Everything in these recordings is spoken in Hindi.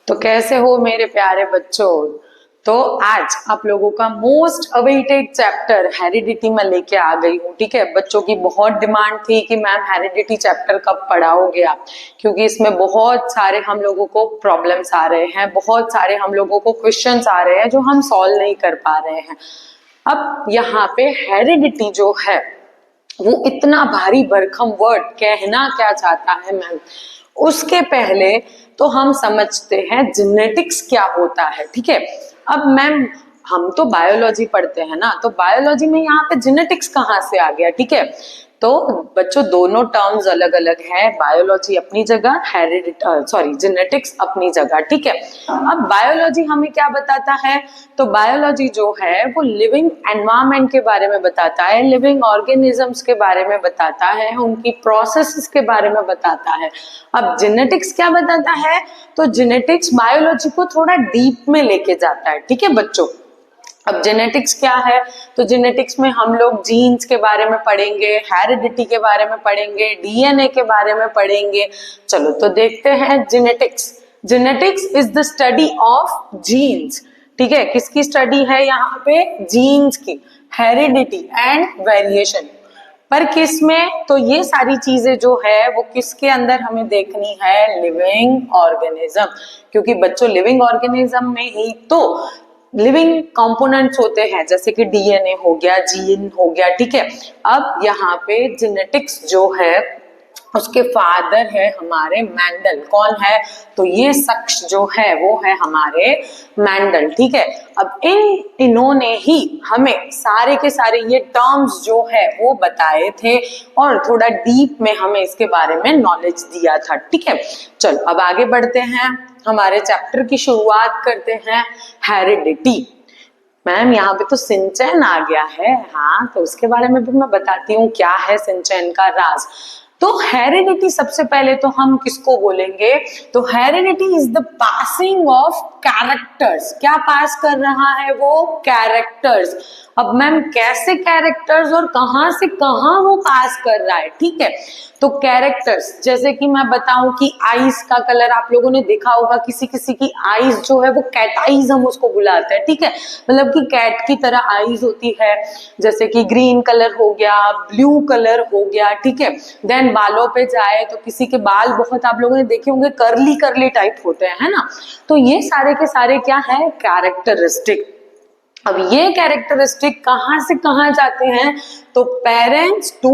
तो कैसे हो मेरे प्यारे बच्चों। तो आज आप लोगों का मोस्ट अवेटेड चैप्टर हेरिडिटी में लेके आ गई हूँ। ठीक है, बच्चों की बहुत डिमांड थी कि मैम हेरिडिटी चैप्टर कब पढ़ाओगे आप, क्योंकि इसमें बहुत सारे हम लोगों को प्रॉब्लम्स आ रहे हैं, बहुत सारे हम लोगों को क्वेश्चंस आ रहे हैं जो हम सॉल्व नहीं कर पा रहे हैं। अब यहाँ पे हेरिडिटी जो है वो इतना भारी भरकम वर्ड कहना क्या चाहता है मैम, उसके पहले तो हम समझते हैं जेनेटिक्स क्या होता है। ठीक है, अब मैम हम तो बायोलॉजी पढ़ते हैं ना, तो बायोलॉजी में यहाँ पे जेनेटिक्स कहाँ से आ गया। ठीक है, तो बच्चों दोनों टर्म्स अलग अलग है, बायोलॉजी अपनी जगह, जेनेटिक्स अपनी जगह। ठीक है, अब बायोलॉजी हमें क्या बताता है, तो बायोलॉजी जो है वो लिविंग एनवायरनमेंट के बारे में बताता है, लिविंग ऑर्गेनिजम्स के बारे में बताता है, उनकी प्रोसेसेस के बारे में बताता है। अब जेनेटिक्स क्या बताता है, तो जेनेटिक्स बायोलॉजी को थोड़ा डीप में लेके जाता है। ठीक है बच्चों, अब जेनेटिक्स क्या है, तो जेनेटिक्स में हम लोग जीन्स के बारे में पढ़ेंगे, हेरिडिटी के बारे में पढ़ेंगे, डीएनए के बारे में पढ़ेंगे। चलो तो देखते हैं genetics. Genetics is the study of genes. ठीक है, किसकी स्टडी है यहाँ पे, जीन्स की, हेरिडिटी एंड वेरिएशन। पर किस में, तो ये सारी चीजें जो है वो किसके अंदर हमें देखनी है, लिविंग ऑर्गेनिज्म, क्योंकि बच्चों लिविंग ऑर्गेनिज्म में ही तो लिविंग कंपोनेंट्स होते हैं, जैसे कि डीएनए हो गया, जीन हो गया। ठीक है, अब यहाँ पे जेनेटिक्स जो है उसके फादर है हमारे मेंडल। कौन है, तो ये शख्स जो है वो है हमारे मेंडल। ठीक है, अब इन्होंने ही हमें सारे के सारे ये टर्म्स जो है वो बताए थे और थोड़ा डीप में हमें इसके बारे में नॉलेज दिया था। ठीक है, चलो अब आगे बढ़ते हैं, हमारे चैप्टर की शुरुआत करते हैं, हेरिडिटी। मैम यहाँ पे तो सिंचन आ गया है, हाँ तो उसके बारे में भी मैं बताती हूँ क्या है सिंचन का राज। तो हेरिडिटी सबसे पहले तो हम किसको बोलेंगे, तो heredity is the passing of characters. क्या पास कर रहा है वो, कैरेक्टर्स। अब मैम कैसे कैरेक्टर्स और कहां से कहां वो पास कर रहा है। ठीक है, तो कैरेक्टर्स जैसे कि मैं बताऊं कि आईज का कलर आप लोगों ने देखा होगा, किसी किसी की आईज जो है वो कैट आईज हम उसको बुलाते हैं। ठीक है, मतलब कि कैट की तरह आईज होती है, जैसे कि ग्रीन कलर हो गया, ब्लू कलर हो गया। ठीक है, देन बालों पे जाए तो किसी के बाल बहुत आप लोगों ने देखे होंगे कर्ली कर्ली टाइप होते हैं, है ना। तो ये सारे के सारे क्या है, कैरेक्टरिस्टिक। अब ये कैरेक्टरिस्टिक कहां से कहां जाते हैं, तो पेरेंट्स टू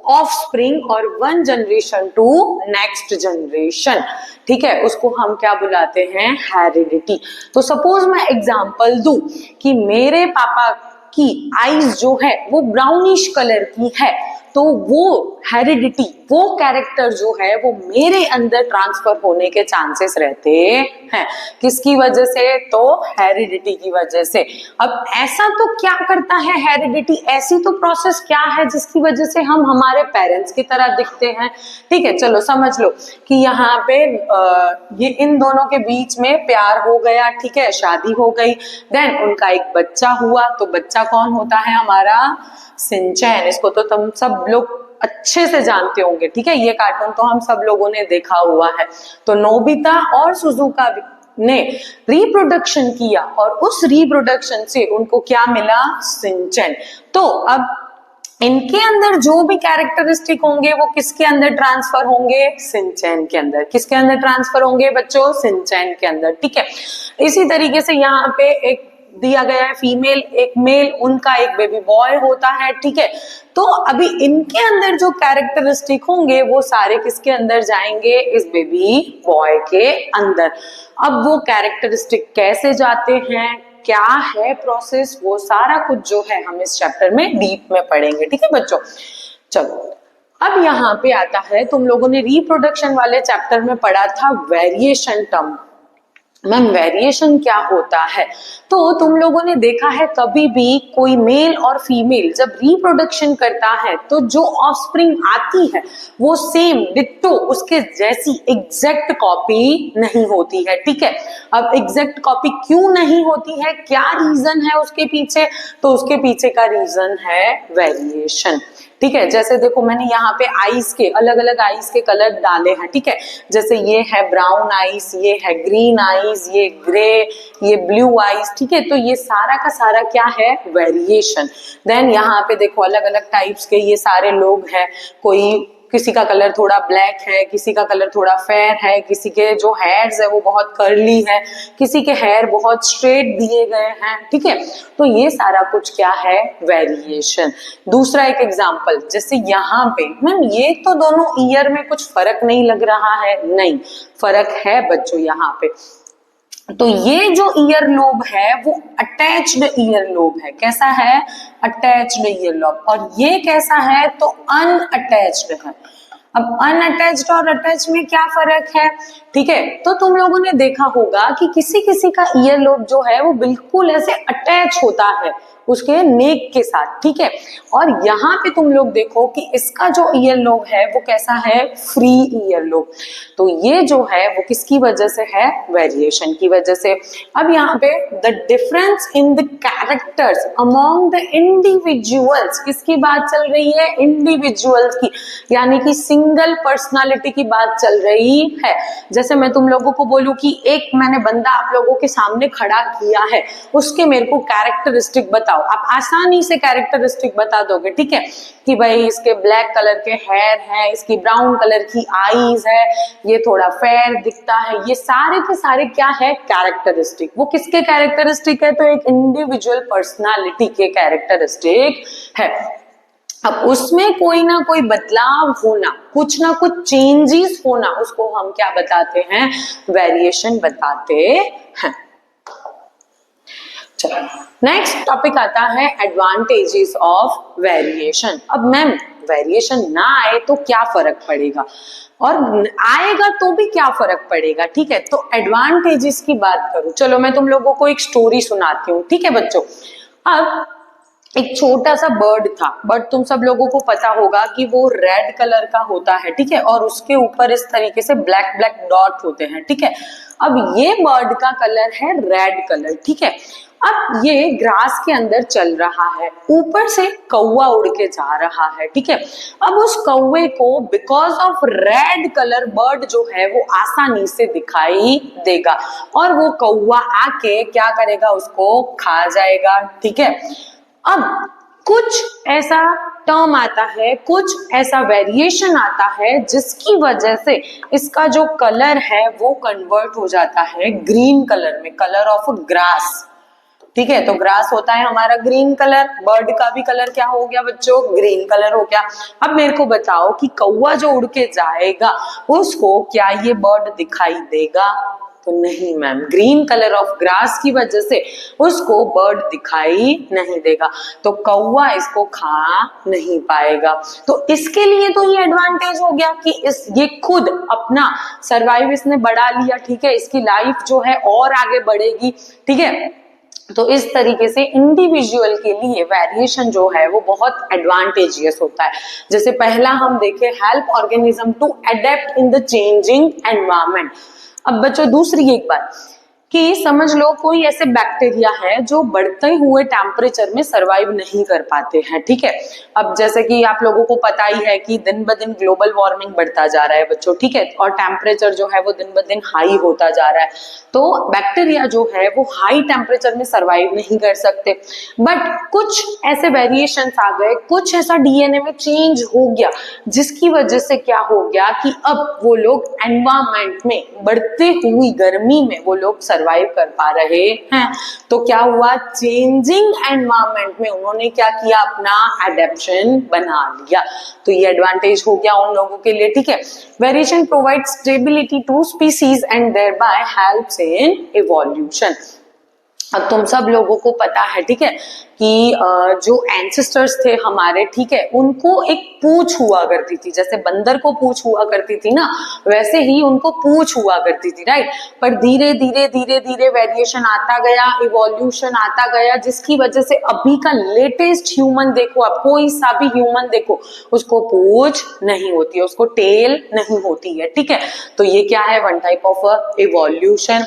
ऑफस्प्रिंग और one generation to next generation. ठीक है, उसको हम क्या बुलाते हैं, हेरिडिटी। तो सपोज मैं एग्जांपल दूं कि मेरे पापा की आईज जो है वो ब्राउनिश कलर की है, तो वो हेरिडिटी, वो कैरेक्टर जो है वो मेरे अंदर ट्रांसफर होने के चांसेस रहते हैं। किसकी वजह से, तो हेरिडिटी की वजह से। अब ऐसा तो क्या करता है हेरिडिटी, ऐसी तो प्रोसेस क्या है जिसकी वजह से हम हमारे पेरेंट्स की तरह दिखते हैं। ठीक है, चलो समझ लो कि यहाँ पे ये इन दोनों के बीच में प्यार हो गया। ठीक है, शादी हो गई, देन उनका एक बच्चा हुआ, तो बच्चा कौन होता है हमारा, सिंचैन। इसको तो तुम सब लोग अच्छे से जानते होंगे। ठीक है, ये कार्टून तो हम सब लोगों ने देखा हुआ है। तो नोबिता और सुजुका ने रिप्रोडक्शन किया और उस रिप्रोडक्शन से उनको क्या मिला, सिंचैन। तो अब इनके अंदर जो भी कैरेक्टरिस्टिक होंगे वो किसके अंदर ट्रांसफर होंगे, सिंचैन के अंदर। किसके अंदर ट्रांसफर होंगे बच्चों, सिंचैन के अंदर। ठीक है, इसी तरीके से यहाँ पे एक दिया गया है फीमेल एक मेल, उनका एक बेबी बॉय होता है। ठीक है, तो अभी इनके अंदर जो कैरेक्टरिस्टिक होंगे वो सारे किसके अंदर जाएंगे, इस बेबी बॉय के अंदर। अब वो कैरेक्टरिस्टिक कैसे जाते हैं, क्या है प्रोसेस, वो सारा कुछ जो है हम इस चैप्टर में डीप में पढ़ेंगे। ठीक है बच्चों, चलो अब यहाँ पे आता है, तुम लोगों ने रिप्रोडक्शन वाले चैप्टर में पढ़ा था वेरिएशन टर्म। मैम वेरिएशन क्या होता है, तो तुम लोगों ने देखा है कभी भी कोई मेल और फीमेल जब रिप्रोडक्शन करता है तो जो ऑफस्प्रिंग आती है वो सेम डिट्टो उसके जैसी एग्जैक्ट कॉपी नहीं होती है। ठीक है, अब एग्जैक्ट कॉपी क्यों नहीं होती है, क्या रीजन है उसके पीछे, तो उसके पीछे का रीजन है वेरिएशन। ठीक है। जैसे देखो मैंने यहाँ पे आइस के अलग अलग आइस के कलर डाले हैं, ठीक है। जैसे ये है ब्राउन आइस, ये है ग्रीन आइस, ये ग्रे, ये ब्लू आइस, ठीक है। तो ये सारा का सारा क्या है, वेरिएशन। देन यहाँ पे देखो अलग अलग टाइप्स के ये सारे लोग हैं, कोई किसी का कलर थोड़ा ब्लैक है, किसी का कलर थोड़ा फेयर है, किसी के जो हेयर्स है वो बहुत कर्ली है, किसी के हेयर बहुत स्ट्रेट दिए गए हैं, ठीक है। तो ये सारा कुछ क्या है, वेरिएशन। दूसरा एक एग्जांपल, जैसे यहाँ पे मैम ये तो दोनों ईयर में कुछ फर्क नहीं लग रहा है, नहीं फर्क है बच्चों यहाँ पे। तो ये जो ईयर लोब है वो अटैच्ड ईयर लोब है, कैसा है, अटैच्ड ईयर लोब। और ये कैसा है, तो अनअटैच्ड है। अब अनअटैच्ड और अटैच में क्या फर्क है, ठीक है। तो तुम लोगों ने देखा होगा कि किसी किसी का ईयर लोब जो है वो बिल्कुल ऐसे अटैच होता है उसके नेक के साथ, ठीक है। और यहाँ पे तुम लोग देखो कि इसका जो ईयर लोब है वो कैसा है, फ्री ईयर लोब। तो ये जो है वो किसकी वजह से है, वेरिएशन की वजह से। अब यहाँ पे the difference in the characters among the individuals, किसकी बात चल रही है, इंडिविजुअल्स की, यानी कि सिंगल पर्सनालिटी की बात चल रही है। जैसे मैं तुम लोगों को बोलूं कि एक मैंने बंदा आप लोगों के सामने खड़ा किया है, उसके मेरे को कैरेक्टरिस्टिक बताओ, आप आसानी से कैरेक्टरिस्टिक बता दोगे, ठीक है। कि भाई इसके ब्लैक कलर के हेयर है, इसकी ब्राउन कलर की आईज है, ये थोड़ा फेयर दिखता है, ये सारे के सारे क्या है, कैरेक्टरिस्टिक। वो किसके कैरेक्टरिस्टिक है, तो एक इंडिविजुअल पर्सनालिटी के कैरेक्टरिस्टिक है। अब उसमें कोई ना कोई बदलाव होना, कुछ ना कुछ चेंजेस होना, उसको हम क्या बताते हैं, वेरिएशन बताते हैं। चलो नेक्स्ट टॉपिक आता है एडवांटेजेस ऑफ वेरिएशन। अब मैम वेरिएशन ना आए तो क्या फर्क पड़ेगा, और आएगा तो भी क्या फर्क पड़ेगा, ठीक है। तो एडवांटेजेस की बात करूं, चलो मैं तुम लोगों को एक स्टोरी सुनाती हूँ, ठीक है बच्चों। अब एक छोटा सा बर्ड था, बट तुम सब लोगों को पता होगा कि वो रेड कलर का होता है, ठीक है। और उसके ऊपर इस तरीके से ब्लैक ब्लैक डॉट होते हैं, ठीक है। अब ये बर्ड का कलर है रेड कलर, ठीक है। अब ये ग्रास के अंदर चल रहा है, ऊपर से कौवा उड़ के जा रहा है, ठीक है। अब उस कौवे को because of red colour bird जो है वो आसानी से दिखाई देगा, और वो कौवा आके क्या करेगा, उसको खा जाएगा, ठीक है। अब कुछ ऐसा टर्म आता है, कुछ ऐसा वेरिएशन आता है जिसकी वजह से इसका जो कलर है वो कन्वर्ट हो जाता है ग्रीन कलर में, कलर ऑफ ग्रास, ठीक है। तो ग्रास होता है हमारा ग्रीन कलर, बर्ड का भी कलर क्या हो गया बच्चों, ग्रीन कलर हो गया। अब मेरे को बताओ कि कौवा जो उड़ के जाएगा उसको क्या ये बर्ड दिखाई देगा, तो नहीं ma'am, green colour of grass की वजह से उसको बर्ड दिखाई नहीं देगा, तो कौवा इसको खा नहीं पाएगा। तो इसके लिए तो ये एडवांटेज हो गया कि ये खुद अपना सर्वाइव इसने बढ़ा लिया, ठीक है। इसकी लाइफ जो है और आगे बढ़ेगी, ठीक है। तो इस तरीके से इंडिविजुअल के लिए वेरिएशन जो है वो बहुत एडवांटेजियस होता है। जैसे पहला हम देखें, help organism to adapt in the changing environment. अब बच्चों दूसरी एक बात कि समझ लो कोई ऐसे बैक्टीरिया है जो बढ़ते हुए टेम्परेचर में सरवाइव नहीं कर पाते हैं, ठीक है। अब जैसे कि आप लोगों को पता ही है कि दिन ब दिन ग्लोबल वार्मिंग बढ़ता जा रहा है बच्चों, ठीक है। और टेम्परेचर जो है वो दिन ब दिन हाई होता जा रहा है, तो बैक्टीरिया जो है वो हाई टेम्परेचर में सरवाइव नहीं कर सकते। बट कुछ ऐसे वेरिएशंस आ गए, कुछ ऐसा डीएनए में चेंज हो गया जिसकी वजह से क्या हो गया कि अब वो लोग एनवायरमेंट में बढ़ते हुई गर्मी में वो लोग सर्वाइव कर पा रहे हैं। तो क्या हुआ, चेंजिंग एनवायरनमेंट में उन्होंने क्या किया, अपना एडेप्शन बना लिया। तो ये एडवांटेज हो गया उन लोगों के लिए, ठीक है। Variation provide stability to species and thereby helps in evolution. अब तुम सब लोगों को पता है, ठीक है, कि जो एंसेस्टर्स थे हमारे, ठीक है, उनको एक पूंछ हुआ करती थी, जैसे बंदर को पूंछ हुआ करती थी ना, वैसे ही उनको पूंछ हुआ करती थी, राइट। पर धीरे धीरे धीरे धीरे वेरिएशन आता गया, इवोल्यूशन आता गया, जिसकी वजह से अभी का लेटेस्ट ह्यूमन देखो, आप कोई सा भी ह्यूमन देखो, उसको पूंछ नहीं होती है, उसको टेल नहीं होती है, ठीक है। तो ये क्या है, one type of evolution.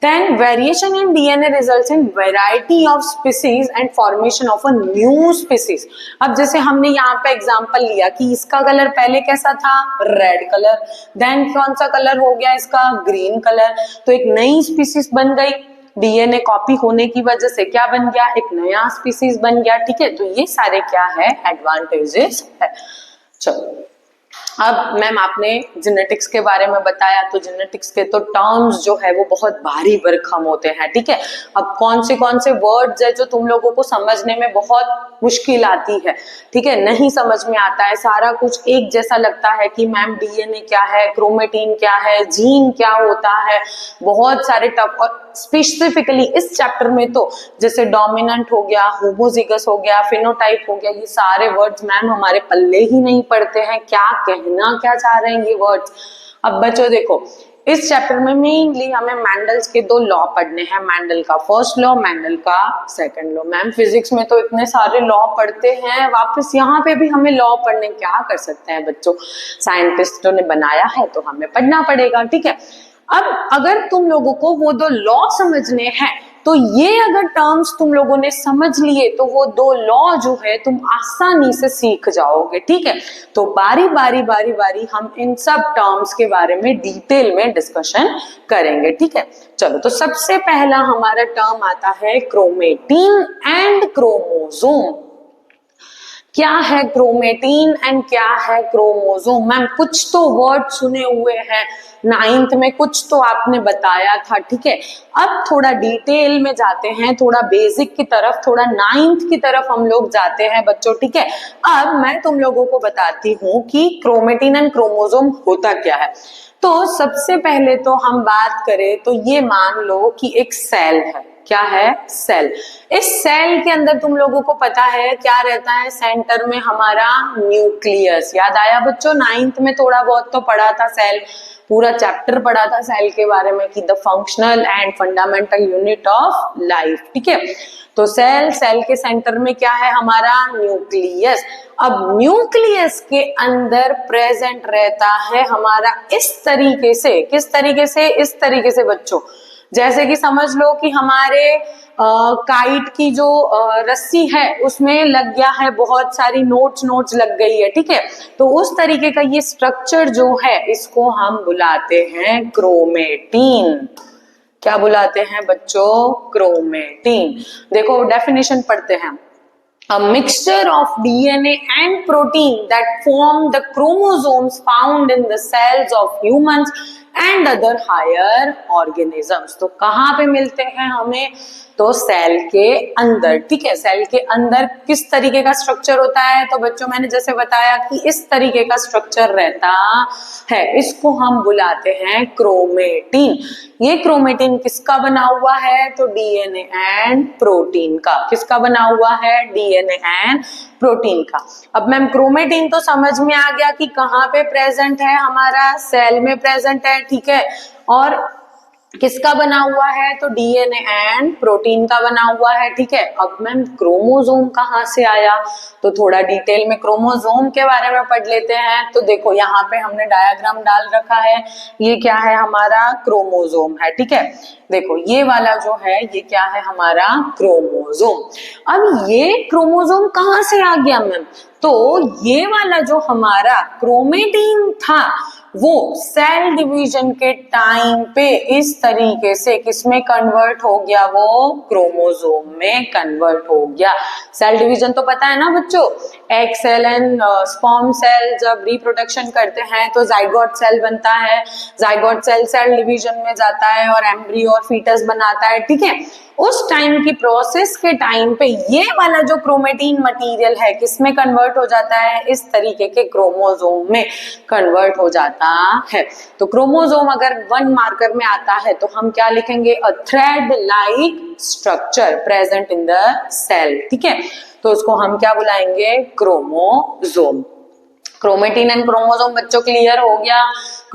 Then variation in DNA results in variety of species and formation of a new species. अब जैसे हमने यहाँ पे एग्जांपल लिया कि इसका कलर पहले कैसा था, रेड कलर, देन कौन सा कलर हो गया इसका, ग्रीन कलर, तो एक नई स्पीसीज बन गई। डीएनए कॉपी होने की वजह से क्या बन गया, एक नया स्पीसीज बन गया, ठीक है। तो ये सारे क्या है, एडवांटेजेस है। चलो अब मैम आपने जेनेटिक्स के बारे में बताया, तो जेनेटिक्स के तो टर्म्स जो है वो बहुत भारी भरकम होते हैं, ठीक है। अब कौन से वर्ड्स है जो तुम लोगों को समझने में बहुत मुश्किल आती है, ठीक है, नहीं समझ में आता है, सारा कुछ एक जैसा लगता है कि मैम डीएनए क्या है, क्रोमेटिन क्या है, जीन क्या होता है, बहुत सारे टफ। और स्पेसिफिकली इस चैप्टर में तो जैसे डोमिनेंट हो गया, होमोजिगस हो गया, फिनोटाइप हो गया, ये सारे वर्ड्स मैम हमारे पल्ले ही नहीं पड़ते हैं, क्या कहना क्या चाह रहे हैं ये वर्ड्स। अब बच्चों देखो, इस चैप्टर में मेनली हमें मैंडल्स के 2 लॉ पढ़ने हैं, मैंडल का फर्स्ट लॉ, मैंडल का सेकंड लॉ। मैम फिजिक्स में तो इतने सारे लॉ पढ़ते हैं, वापस यहाँ पे भी हमें लॉ पढ़ने, क्या कर सकते हैं बच्चों, साइंटिस्टों ने बनाया है तो हमें पढ़ना पड़ेगा, ठीक है। अब अगर तुम लोगों को वो 2 लॉ समझने हैं, तो ये अगर टर्म्स तुम लोगों ने समझ लिए तो वो 2 लॉ जो है तुम आसानी से सीख जाओगे, ठीक है। तो बारी बारी हम इन सब टर्म्स के बारे में डिटेल में डिस्कशन करेंगे, ठीक है। चलो, तो सबसे पहला हमारा टर्म आता है क्रोमेटिन एंड क्रोमोसोम। क्या है क्रोमेटिन एंड क्या है क्रोमोसोम? मैम कुछ तो वर्ड सुने हुए हैं, 9th में कुछ तो आपने बताया था, ठीक है। अब थोड़ा डिटेल में जाते हैं, थोड़ा बेसिक की तरफ, थोड़ा 9th की तरफ हम लोग जाते हैं बच्चों, ठीक है। अब मैं तुम लोगों को बताती हूँ कि क्रोमेटिन एंड क्रोमोसोम होता क्या है। तो सबसे पहले तो हम बात करें तो ये मान लो कि एक सेल है, क्या है, सेल। इस सेल के अंदर तुम लोगों को पता है क्या रहता है, सेंटर में हमारा न्यूक्लियस। याद आया बच्चों, 9th में थोड़ा बहुत तो पढ़ा था, सेल पूरा चैप्टर पढ़ा था सेल के बारे में कि the functional and fundamental unit of life, ठीक है। तो सेल के सेंटर में क्या है हमारा, न्यूक्लियस। अब न्यूक्लियस के अंदर प्रेजेंट रहता है हमारा इस तरीके से, किस तरीके से, इस तरीके से बच्चों, जैसे कि समझ लो कि हमारे काइट की जो रस्सी है उसमें लग गया है बहुत सारी नोट्स लग गई है, ठीक है। तो उस तरीके का ये स्ट्रक्चर जो है इसको हम बुलाते हैं क्रोमेटिन। क्या बुलाते हैं बच्चों, क्रोमेटिन। देखो डेफिनेशन पढ़ते हैं, a mixture of DNA and protein that form the chromosomes found in the cells of humans and other higher organisms। तो कहाँ पे मिलते हैं हमें, तो सेल के अंदर, ठीक है। सेल के अंदर किस तरीके का स्ट्रक्चर होता है, तो बच्चों मैंने जैसे बताया कि इस तरीके का स्ट्रक्चर रहता है, इसको हम बुलाते हैं क्रोमेटिन। ये क्रोमेटिन किसका बना हुआ है, तो डीएनए एंड प्रोटीन का। किसका बना हुआ है, डीएनए एंड प्रोटीन का। अब मैम क्रोमेटिन तो समझ में आ गया कि कहाँ पे प्रेजेंट है, हमारा सेल में प्रेजेंट है, ठीक है। और किसका बना हुआ है, तो डीएनए एंड प्रोटीन का बना हुआ है, ठीक है। अब मैम क्रोमोसोम कहाँ से आया, तो थोड़ा डिटेल में क्रोमोसोम के बारे में पढ़ लेते हैं। तो देखो यहाँ पे हमने डायग्राम डाल रखा है, ये क्या है हमारा क्रोमोसोम है, ठीक है। देखो ये वाला जो है ये क्या है हमारा क्रोमोसोम। अब ये क्रोमोसोम कहाँ से आ गया मैम, तो ये वाला जो हमारा क्रोमेटिन था वो सेल डिवीजन के टाइम पे इस तरीके से किसमें कन्वर्ट हो गया, वो क्रोमोसोम में कन्वर्ट हो गया। सेल डिवीजन तो पता है ना बच्चों, egg cell and sperm cell जब रिप्रोडक्शन करते हैं तो जाइगोट सेल बनता है, जाइगोट सेल सेल डिवीजन में जाता है और एम्ब्रियो और फीटस बनाता है, ठीक है। उस टाइम की प्रोसेस के टाइम पे ये वाला जो क्रोमेटिन मटेरियल है किसमें कन्वर्ट हो जाता है, इस तरीके के क्रोमोसोम में कन्वर्ट हो जाता है। तो क्रोमोसोम अगर 1 मार्कर में आता है तो हम क्या लिखेंगे, a thread like structure present in the cell, ठीक है। तो उसको हम क्या बुलाएंगे, क्रोमोसोम। क्रोमेटिन एंड क्रोमोसोम बच्चों क्लियर हो गया।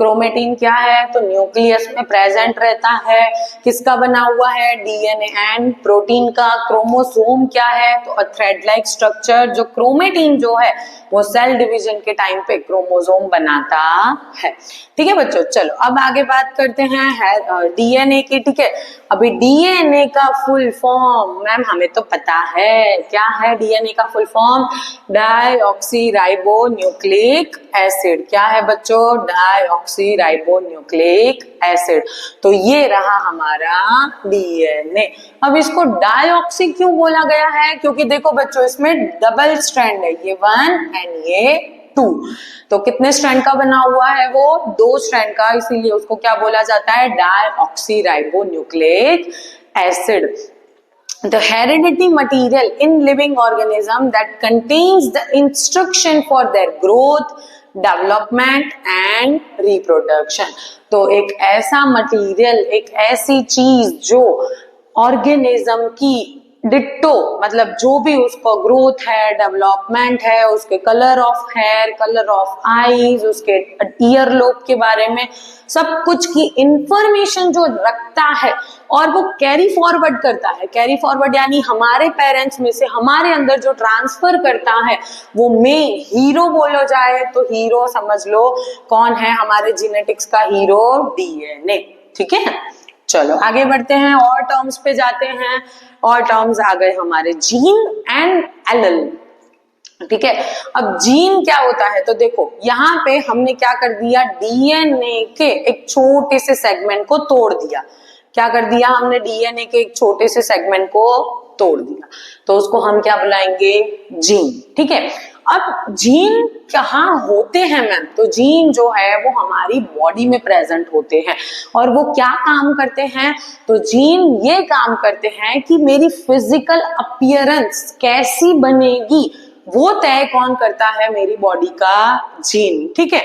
क्रोमेटिन क्या है, तो न्यूक्लियस में प्रेजेंट रहता है, किसका बना हुआ है, डीएनए एंड प्रोटीन का। क्रोमोसोम क्या है, तो अ थ्रेड लाइक स्ट्रक्चर। जो क्रोमेटिन जो है वो सेल डिवीजन के टाइम पे क्रोमोसोम बनाता है। ठीक है बच्चों, चलो अब आगे बात करते हैं डीएनए की। ठीक है, अभी डीएनए का फुल फॉर्म मैम हमें तो पता है, क्या है डीएनए का फुल फॉर्म, डाईऑक्सीराइबोन्यूक्लिक एसिड। क्या है बच्चों, डाईऑक्सीराइबोन्यूक्लिक एसिड। तो ये रहा हमारा डीएनए। अब इसको डाईऑक्सी क्यों बोला गया है, क्योंकि देखो बच्चों इसमें डबल स्ट्रैंड है, ये 1 एंड ये 2। तो कितने स्ट्रैंड का बना हुआ है वो, 2 स्ट्रैंड का, इसीलिए उसको क्या बोला जाता है, डाईऑक्सीराइबोन्यूक्लिक acid. The hereditary material in living organism that contains the instruction for their growth, development and reproduction। तो एक ऐसा मटीरियल, एक ऐसी चीज जो ऑर्गेनिज्म की डिट्टो, मतलब जो भी उसको ग्रोथ है, डेवलपमेंट है, उसके colour of hair, colour of eyes, उसके ईयर लोब के बारे में सब कुछ की इंफॉर्मेशन जो रखता है और वो कैरी फॉरवर्ड करता है। कैरी फॉरवर्ड यानी हमारे पेरेंट्स में से हमारे अंदर जो ट्रांसफर करता है, वो मेन हीरो बोलो जाए तो हीरो समझ लो कौन है हमारे जेनेटिक्स का हीरो, डीएनए। ठीक है, चलो आगे बढ़ते हैं और टर्म्स पे जाते हैं। और टर्म्स आ गए हमारे जीन एंड एलेल। ठीक है, अब जीन क्या होता है, तो देखो यहाँ पे हमने क्या कर दिया, डीएनए के एक छोटे से सेगमेंट को तोड़ दिया। क्या कर दिया हमने, डीएनए के एक छोटे से सेगमेंट को तोड़ दिया, तो उसको हम क्या बुलाएंगे, जीन। ठीक है, अब जीन कहाँ होते हैं मैम, तो जीन जो है वो हमारी बॉडी में प्रेजेंट होते हैं और वो क्या काम करते हैं, तो जीन ये काम करते हैं कि मेरी फिजिकल अपीयरेंस कैसी बनेगी वो तय कौन करता है, मेरी बॉडी का जीन। ठीक है,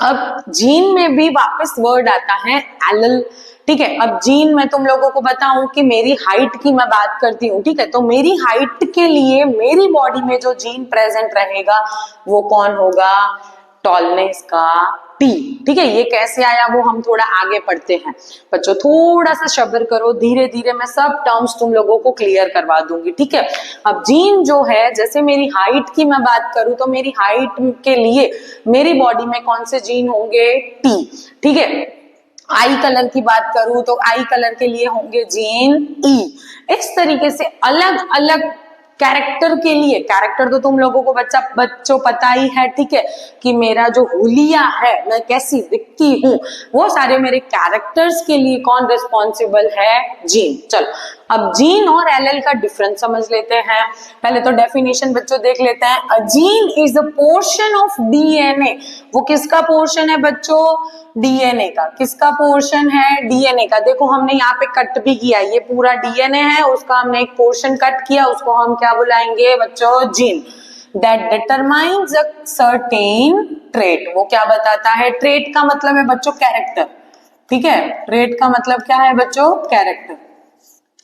अब जीन में भी वापस वर्ड आता है एलेल। ठीक है, अब जीन में तुम लोगों को बताऊं कि मेरी हाइट की मैं बात करती हूँ। ठीक है, तो मेरी हाइट के लिए मेरी बॉडी में जो जीन प्रेजेंट रहेगा वो कौन होगा, टॉलनेस का टी। ठीक है, ये कैसे आया वो हम थोड़ा आगे पढ़ते हैं। बच्चों थोड़ा सा सब्र करो, धीरे धीरे मैं सब टर्म्स तुम लोगों को क्लियर करवा दूंगी। ठीक है, अब जीन जो है, जैसे मेरी हाइट की मैं बात करूं तो मेरी हाइट के लिए मेरी बॉडी में कौन से जीन होंगे, टी। ठीक है, आई कलर की बात करूं तो आई कलर के लिए होंगे जीन ई। इस तरीके से अलग अलग कैरेक्टर के लिए, कैरेक्टर तो तुम लोगों को बच्चों पता ही है। ठीक है, कि मेरा जो हुलिया है, मैं कैसी दिखती हूँ, वो सारे मेरे कैरेक्टर्स के लिए कौन रिस्पॉन्सिबल है, जीन। चलो अब जीन और एलेल का डिफरेंस समझ लेते हैं। पहले तो डेफिनेशन बच्चों देख लेते हैं। A gene is the portion of DNA. वो किसका पोर्शन है बच्चों, डीएनए का। किसका पोर्शन है, डीएनए का। देखो हमने यहाँ पे कट भी किया, ये पूरा डीएनए है, उसका हमने एक पोर्शन कट किया, उसको हम क्या बुलाएंगे बच्चों, gene. That determines a certain trait. वो क्या बताता है, ट्रेट का मतलब है बच्चों कैरेक्टर। ठीक है, ट्रेट का मतलब क्या है बच्चों, कैरेक्टर।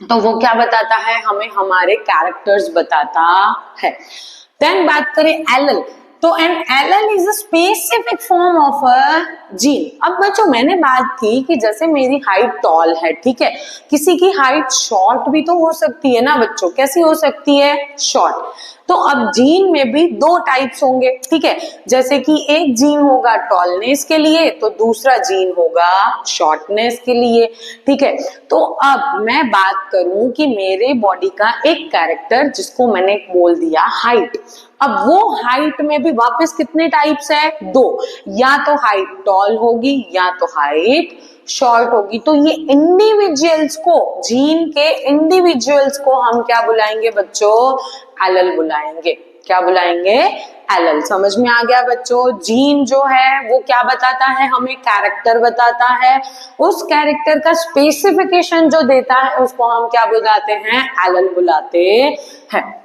तो वो क्या बताता है, हमें हमारे कैरेक्टर्स बताता है। देन बात करें एलेल, तो an allele is a specific form of a gene. अब बच्चों मैंने बात की कि जैसे मेरी हाइट टॉल है, ठीक है, किसी की हाइट शॉर्ट भी तो हो सकती है ना बच्चों, कैसी हो सकती है, शॉर्ट। तो अब जीन में भी 2 टाइप्स होंगे। ठीक है, जैसे कि एक जीन होगा टॉलनेस के लिए, तो दूसरा जीन होगा शॉर्टनेस के लिए। ठीक है, तो अब मैं बात करूं कि मेरे बॉडी का एक कैरेक्टर जिसको मैंने बोल दिया हाइट। अब वो हाइट में भी वापस कितने टाइप्स है, 2। या तो हाइट टॉल होगी या तो हाइट शॉर्ट होगी। तो ये इंडिविजुअल्स को, जीन के इंडिविजुअल्स को हम क्या बुलाएंगे बच्चों, एलेल बुलाएंगे। क्या बुलाएंगे, एलेल। समझ में आ गया बच्चों। जीन जो है वो क्या बताता है, हमें कैरेक्टर बताता है। उस कैरेक्टर का स्पेसिफिकेशन जो देता है उसको हम क्या बुलाते हैं, एलेल बुलाते हैं।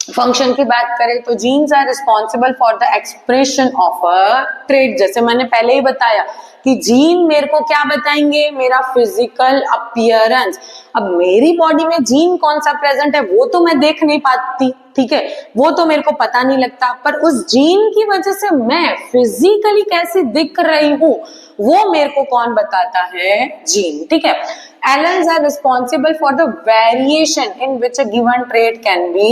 फंक्शन की बात करें तो genes are responsible for the expression of a trait. जैसे मैंने पहले ही बताया कि जीन मेरे को क्या बताएंगे, मेरा फिजिकल अपीयरेंस। अब मेरी बॉडी में जीन कौन सा प्रेजेंट है वो तो मैं देख नहीं पाती, ठीक है, वो तो मेरे को पता नहीं लगता, पर उस जीन की वजह से मैं फिजिकली कैसी दिख रही हूं वो मेरे को कौन बताता है, जीन, ठीक है। Alleles are responsible for the variation in which a given trait can be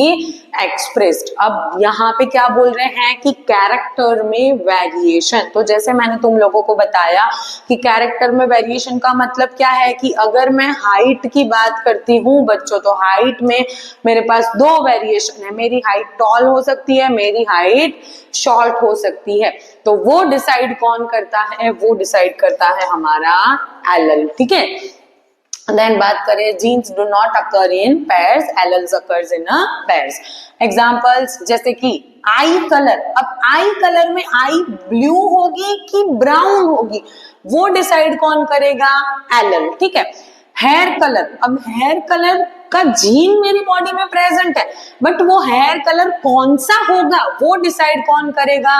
expressed। अब यहाँ पे क्या बोल रहे हैं कि कैरेक्टर में वेरिएशन। तो जैसे मैंने तुम लोगों को बताया कि कैरेक्टर में वेरिएशन का मतलब क्या है कि अगर मैं हाइट की बात करती हूँ बच्चों, तो हाइट में मेरे पास दो वेरिएशन है, मेरी हाइट टॉल हो सकती है, मेरी हाइट शॉर्ट हो सकती है। तो वो डिसाइड कौन करता है, वो डिसाइड करता है हमारा एलल, ठीक है। देन बात करें genes do not occur in pairs, alleles occurs in a pairs. Examples जैसे कि आई कलर। अब आई कलर में आई ब्लू होगी कि ब्राउन होगी वो डिसाइड कौन करेगा, एलल, ठीक है। Hair colour. अब हेयर कलर का जीन मेरी बॉडी में प्रेजेंट है, बट वो हेयर कलर कौन सा होगा वो डिसाइड कौन करेगा,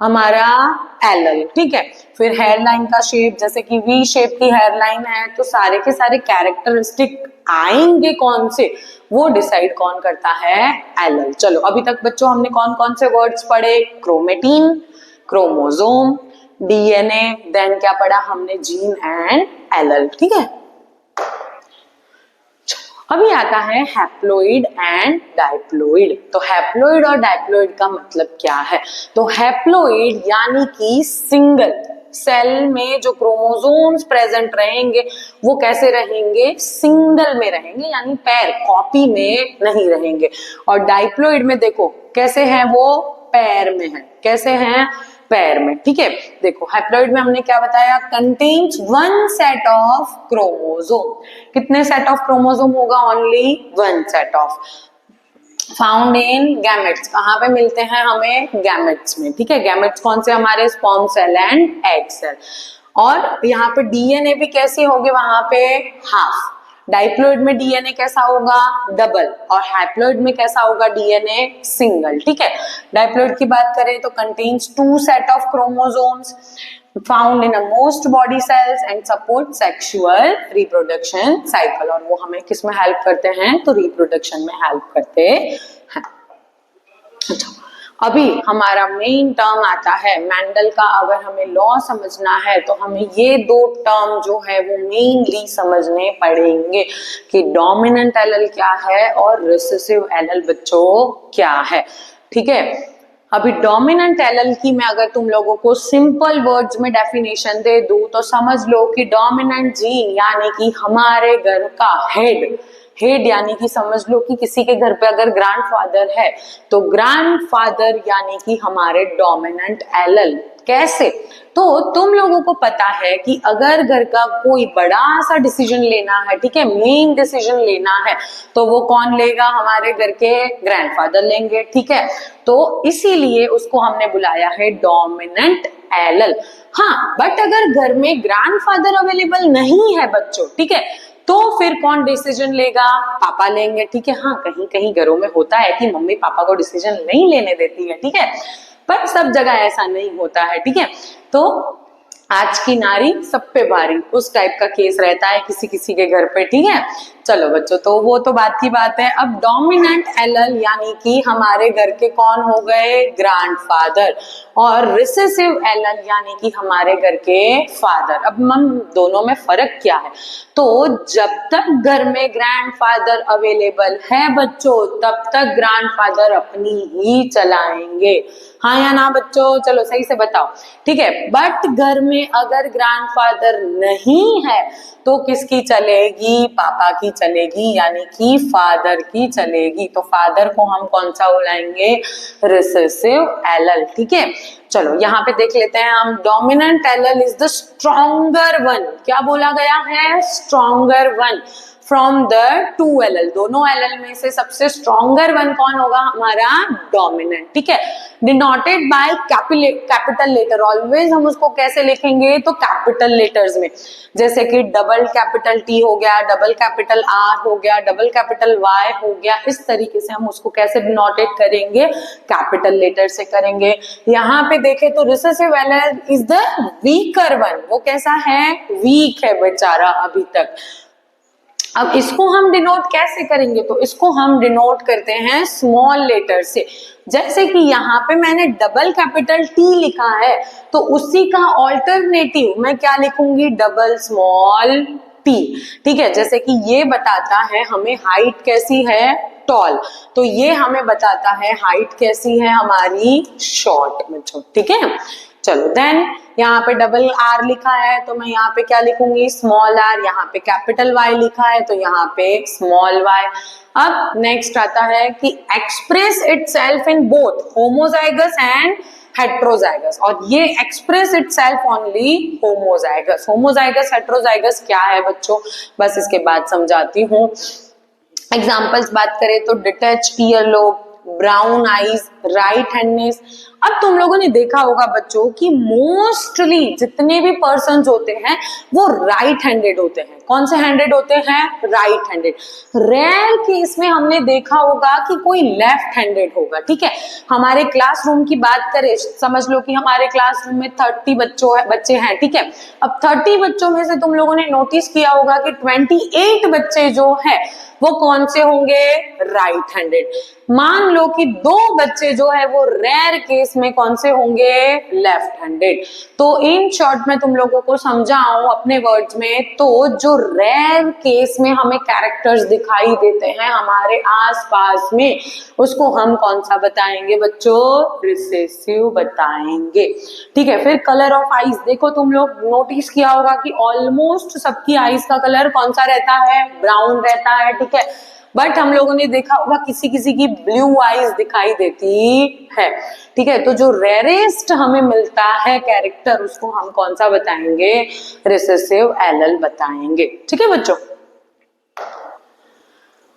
हमारा एलल, ठीक है। फिर हेयरलाइन का शेप, जैसे कि वी शेप की हेयरलाइन है तो सारे के सारे कैरेक्टरिस्टिक आएंगे कौन से, वो डिसाइड कौन करता है, एलल। चलो अभी तक बच्चों हमने कौन कौन से वर्ड्स पढ़े, क्रोमेटिन, क्रोमोसोम, डीएनए, देन क्या पढ़ा हमने, जीन एंड एलल, ठीक है। अभी आता है हैप्लोइड एंड डाइप्लोइड। तो हैप्लोइड और डाइप्लोइड का मतलब क्या है, तो हैप्लोइड यानी कि सिंगल सेल में जो क्रोमोसोम्स प्रेजेंट रहेंगे वो कैसे रहेंगे, सिंगल में रहेंगे, यानी पैर कॉपी में नहीं रहेंगे। और डाइप्लोइड में देखो कैसे हैं, वो पैर में है, कैसे हैं, पैर में, ठीक है। देखो हैप्लोइड में हमने क्या बताया, contains one set of chromosome. कितने सेट ऑफ क्रोमोसोम होगा, only one set of. Found in gametes, कहाँ पे मिलते हैं हमें, गैमेट्स में, ठीक है। गैमेट्स कौन से, हमारे sperm cell and egg cell. और यहाँ पे डीएनए भी कैसी होगी, वहां पे हाफ। डाइप्लोइड में डीएनए कैसा होगा, डबल, और हैप्लोइड में कैसा होगा, डीएनए सिंगल, ठीक है। डाइप्लोइड की बात करें तो contains two set of chromosomes found in most body cells and support sexual reproduction cycle. और वो हमें किस में हेल्प करते हैं, तो रिप्रोडक्शन में हेल्प करते हैं। अच्छा, अभी हमारा मेन टर्म आता है मेंडल का। अगर हमें लॉ समझना है तो हमें ये दो टर्म जो है वो मेनली समझने पड़ेंगे कि डोमिनेंट एलल क्या है और रिसेसिव एलल बच्चों क्या है, ठीक है। अभी डोमिनेंट एलल की मैं अगर तुम लोगों को सिंपल वर्ड्स में डेफिनेशन दे दूं तो समझ लो कि डोमिनेंट जीन यानी कि हमारे घर का हेड यानी कि समझ लो कि किसी के घर पे अगर ग्रैंडफादर है तो ग्रैंडफादर यानी कि हमारे डोमिनेंट एलल। कैसे, तो तुम लोगों को पता है कि अगर घर का कोई बड़ा सा डिसीजन लेना है, ठीक है, मेन डिसीजन लेना है, तो वो कौन लेगा, हमारे घर के ग्रैंडफादर लेंगे, ठीक है। तो इसीलिए उसको हमने बुलाया है डोमिनेंट एलल। हाँ, बट अगर घर में ग्रैंडफादर अवेलेबल नहीं है बच्चों, ठीक है, तो फिर कौन डिसीजन लेगा, पापा लेंगे, ठीक है। हाँ, कहीं कहीं घरों में होता है कि मम्मी पापा को डिसीजन नहीं लेने देती है, ठीक है, पर सब जगह ऐसा नहीं होता है, ठीक है। तो आज की नारी सब पे भारी, उस टाइप का केस रहता है किसी किसी के घर पे, ठीक है। चलो बच्चों, तो वो तो बात की बात है। अब डोमिनेंट एलल यानी कि हमारे घर के कौन हो गए, ग्रैंडफादर, और रिसेसिव एलल यानी कि हमारे घर के फादर। अब हम दोनों में फर्क क्या है, तो जब तक घर में ग्रैंडफादर अवेलेबल है बच्चों तब तक ग्रैंडफादर अपनी ही चलाएंगे, हाँ या ना बच्चों, चलो सही से बताओ, ठीक है। बट घर में अगर ग्रैंडफादर नहीं है तो किसकी चलेगी, पापा की चलेगी, यानी कि फादर की चलेगी। तो फादर को हम कौन सा बुलाएंगे, रिसेसिव एलल, ठीक है। चलो यहाँ पे देख लेते हैं हम, dominant allele is the stronger one. क्या बोला गया है, stronger one from the 2 LL, दोनों LL में से सबसे स्ट्रॉन्गर वन कौन होगा, हमारा डोमिनेंट, ठीक है, denoted by capital letter, always हम उसको कैसे लिखेंगे, तो कैपिटल लेटर्स में, जैसे कि डबल कैपिटल T हो गया, डबल कैपिटल R हो गया, डबल कैपिटल Y हो गया, इस तरीके से हम उसको कैसे डिनोटेड करेंगे, कैपिटल लेटर से करेंगे। यहाँ पे देखें तो recessive LL is the weaker one, वो कैसा है, वीक है बेचारा अभी तक। अब इसको हम डिनोट कैसे करेंगे, तो इसको हम डिनोट करते हैं स्मॉल लेटर से, जैसे कि यहाँ पे मैंने डबल कैपिटल T लिखा है, तो उसी का ऑल्टरनेटिव मैं क्या लिखूंगी, डबल स्मॉल t, ठीक है, जैसे कि ये बताता है हमें हाइट कैसी है, टॉल, तो ये हमें बताता है हाइट कैसी है हमारी, शॉर्ट बच्चों, ठीक है। चलो देन यहाँ पे डबल R लिखा है, तो मैं यहाँ पे क्या लिखूंगी, स्मॉल r, यहाँ पे कैपिटल Y लिखा है, तो यहाँ पे स्मॉल y। अब नेक्स्ट आता है कि express itself in both homozygous and heterozygous, और ये express itself only homozygous. Homozygous heterozygous क्या है बच्चों, बस इसके बाद समझाती हूँ। एग्जाम्पल्स बात करें तो detach earlobe, brown eyes, right handedness. अब तुम लोगों ने देखा होगा बच्चों कि मोस्टली जितने भी पर्सन्स होते हैं वो राइट हैंडेड होते हैं। कौन से हैंडेड होते हैं, राइट हैंडेड। रेयर केस में हमने देखा होगा कि कोई लेफ्ट हैंडेड होगा, ठीक है। हमारे क्लासरूम की बात करें, समझ लो कि हमारे क्लासरूम में 30 बच्चे हैं, ठीक है। अब 30 बच्चों में से तुम लोगों ने नोटिस किया होगा कि 28 बच्चे जो है वो कौन से होंगे, राइट हैंडेड। मान लो कि 2 बच्चे जो है वो रेयर केस में कौन से होंगे, लेफ्ट हैंडेड। तो इन शॉर्ट में तुम लोगों को समझाऊं अपने वर्ड्स में, तो जो रेयर केस में हमें कैरेक्टर्स दिखाई देते हैं हमारे आसपास में, उसको हम कौन सा बताएंगे बच्चों, रिसेसिव बताएंगे, ठीक है। फिर कलर ऑफ आईज, देखो तुम लोग नोटिस किया होगा कि ऑलमोस्ट सबकी आईज का कलर कौन सा रहता है, ब्राउन रहता है, ठीक है। बट हम लोगों ने देखा होगा किसी किसी की ब्लू आईज दिखाई देती है, ठीक है। तो जो रेयरेस्ट हमें मिलता है कैरेक्टर, उसको हम कौन सा बताएंगे, रिसेसिव एलएल बताएंगे, ठीक है बच्चों।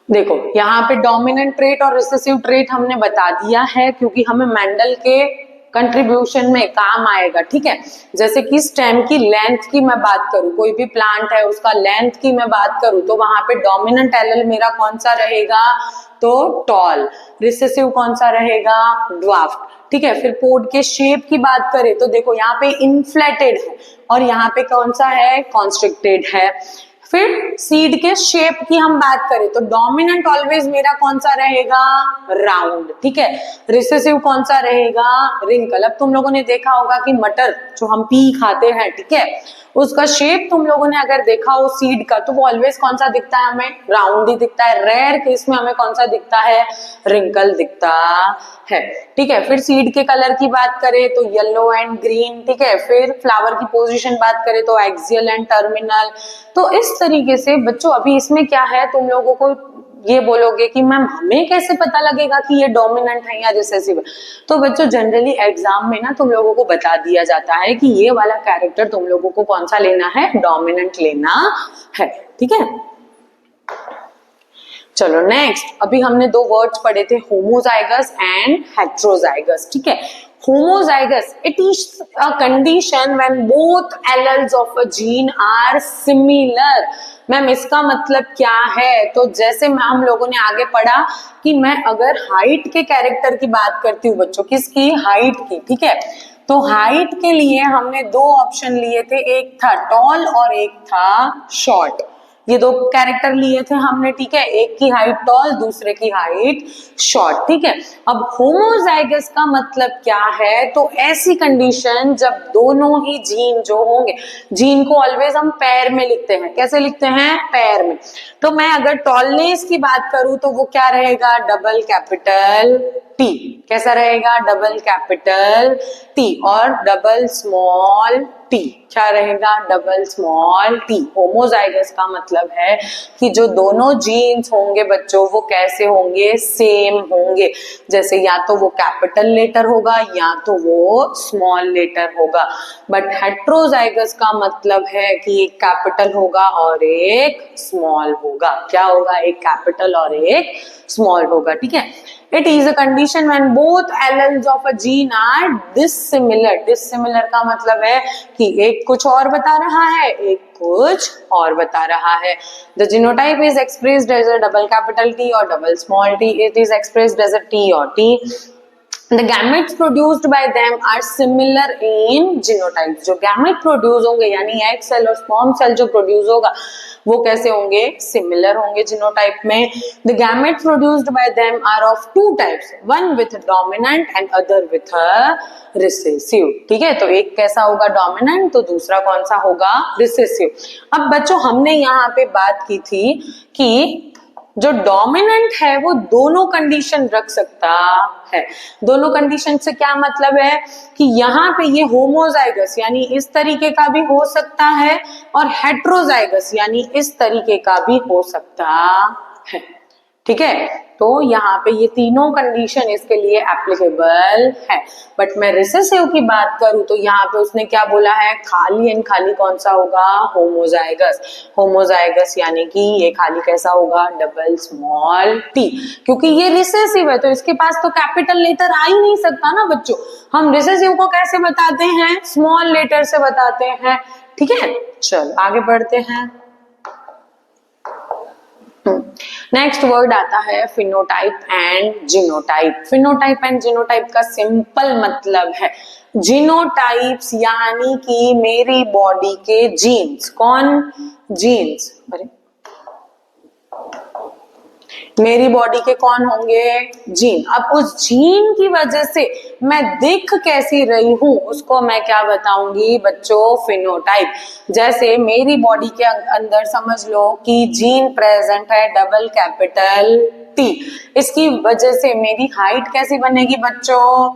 देखो यहाँ पे डोमिनेंट ट्रेट और रिसेसिव ट्रेट हमने बता दिया है, क्योंकि हमें मेंडल के कंट्रीब्यूशन में काम आएगा, ठीक है। जैसे कि स्टेम की लेंथ की मैं बात करूं, कोई भी प्लांट है उसका लेंथ की मैं बात करूं, तो वहां पे डोमिनेंट एलएल मेरा कौन सा रहेगा, तो टॉल। रिसेसिव कौन सा रहेगा, ड्वार्फ, ठीक है। फिर पोड के शेप की बात करें तो देखो यहाँ पे इनफ्लेटेड है और यहाँ पे कौन सा है, कॉन्स्ट्रिक्टेड है। फिर सीड के शेप की हम बात करें तो डोमिनेंट ऑलवेज मेरा कौन सा रहेगा, राउंड, ठीक है। रिसेसिव कौन सा रहेगा, रिंकल। अब तुम लोगों ने देखा होगा कि मटर जो हम पी खाते हैं, ठीक है, उसका शेप तुम लोगों ने अगर देखा हो सीड का, तो वो ऑलवेज कौन सा दिखता है हमें, राउंड ही दिखता है। रेयर केस में हमें कौन सा दिखता है, रिंकल दिखता है, ठीक है। फिर सीड के कलर की बात करें तो येलो एंड ग्रीन, ठीक है। फिर फ्लावर की पोजीशन बात करें तो एक्सियल एंड टर्मिनल। तो इस तरीके से बच्चों अभी इसमें क्या है, तुम लोगों को ये बोलोगे कि मैम हमें कैसे पता लगेगा कि ये डोमिनेंट है या रिसेसिव है, तो बच्चों जनरली एग्जाम में ना तुम लोगों को बता दिया जाता है कि ये वाला कैरेक्टर तुम लोगों को कौन सा लेना है, डोमिनेंट लेना है, ठीक है। चलो नेक्स्ट, अभी हमने 2 वर्ड्स पढ़े थे, होमोजाइगस एंड हेट्रोजाइगस, ठीक है। Homozygous, it is a condition when both alleles of a gene are similar. Ma'am इसका मतलब क्या है, तो जैसे हम लोगों ने आगे पढ़ा कि मैं अगर हाइट के कैरेक्टर की बात करती हूँ बच्चों, किसकी, हाइट की, ठीक है। तो हाइट के लिए हमने 2 ऑप्शन लिए थे, एक था टॉल और एक था शॉर्ट। ये 2 कैरेक्टर लिए थे हमने, ठीक है, एक की हाइट टॉल, दूसरे की हाइट शॉर्ट, ठीक है। अब होमोजाइगस का मतलब क्या है, तो ऐसी कंडीशन जब दोनों ही जीन जो होंगे, जीन को ऑलवेज हम पैर में लिखते हैं, कैसे लिखते हैं, पैर में। तो मैं अगर टॉलनेस की बात करूं तो वो क्या रहेगा, डबल कैपिटल टी, कैसा रहेगा? डबल कैपिटल टी और डबल स्मॉल टी, क्या रहेगा? Double small T. होमोजाइगस का मतलब है कि जो दोनों जीन्स होंगे बच्चों वो कैसे होंगे? सेम होंगे। जैसे या तो वो कैपिटल लेटर होगा या तो वो स्मॉल लेटर होगा। बट हेट्रोजाइगस का मतलब है कि एक कैपिटल होगा और एक स्मॉल होगा। क्या होगा? एक कैपिटल और एक स्मॉल होगा, ठीक है। It is a condition when both alleles of a gene are dissimilar. Dissimilar का मतलब है कि एक कुछ और बता रहा है, एक कुछ और बता रहा है। The genotype is expressed as a double capital T or double small t. It is expressed as a T or T. The gametes produced by them are similar in genotypes. जो gamete produce होंगे यानी egg cell और sperm cell जो produce होगा वो कैसे होंगे? सिमिलर होंगे जीनोटाइप में। The gametes produced by them are of two types, one with dominant and other with a recessive. ठीक है, तो एक कैसा होगा? डोमिनेंट, तो दूसरा कौन सा होगा? रिसेसिव। अब बच्चों हमने यहाँ पे बात की थी कि जो डोमिनेंट है वो दोनों कंडीशन रख सकता है। दोनों कंडीशन से क्या मतलब है कि यहाँ पे ये होमोजाइगस यानी इस तरीके का भी हो सकता है और हेट्रोजाइगस यानी इस तरीके का भी हो सकता है, ठीक है। तो यहाँ पे ये तीनों कंडीशन इसके लिए एप्लीकेबल है। बट मैं रिसेसिव की बात करूं तो यहाँ पे उसने क्या बोला है? खाली एंड खाली कौन सा होगा? होमोजाइगस। होमोजाइगस यानी कि ये खाली कैसा होगा? डबल स्मॉल टी, क्योंकि ये रिसेसिव है तो इसके पास तो कैपिटल लेटर आ ही नहीं सकता ना बच्चों। हम रिसेसिव को कैसे बताते हैं? स्मॉल लेटर से बताते हैं, ठीक है। चलो आगे बढ़ते हैं। नेक्स्ट वर्ड आता है phenotype and genotype. Phenotype and genotype का सिंपल मतलब है जीनोटाइप्स यानी कि मेरी बॉडी के जीन्स। कौन? जीन्स। अरे मेरी बॉडी के कौन होंगे? जीन। अब उस जीन की वजह से मैं दिख कैसी रही हूं उसको मैं क्या बताऊंगी बच्चों? फिनोटाइप। जैसे मेरी बॉडी के अंदर समझ लो कि जीन प्रेजेंट है डबल कैपिटल टी, इसकी वजह से मेरी हाइट कैसी बनेगी बच्चों?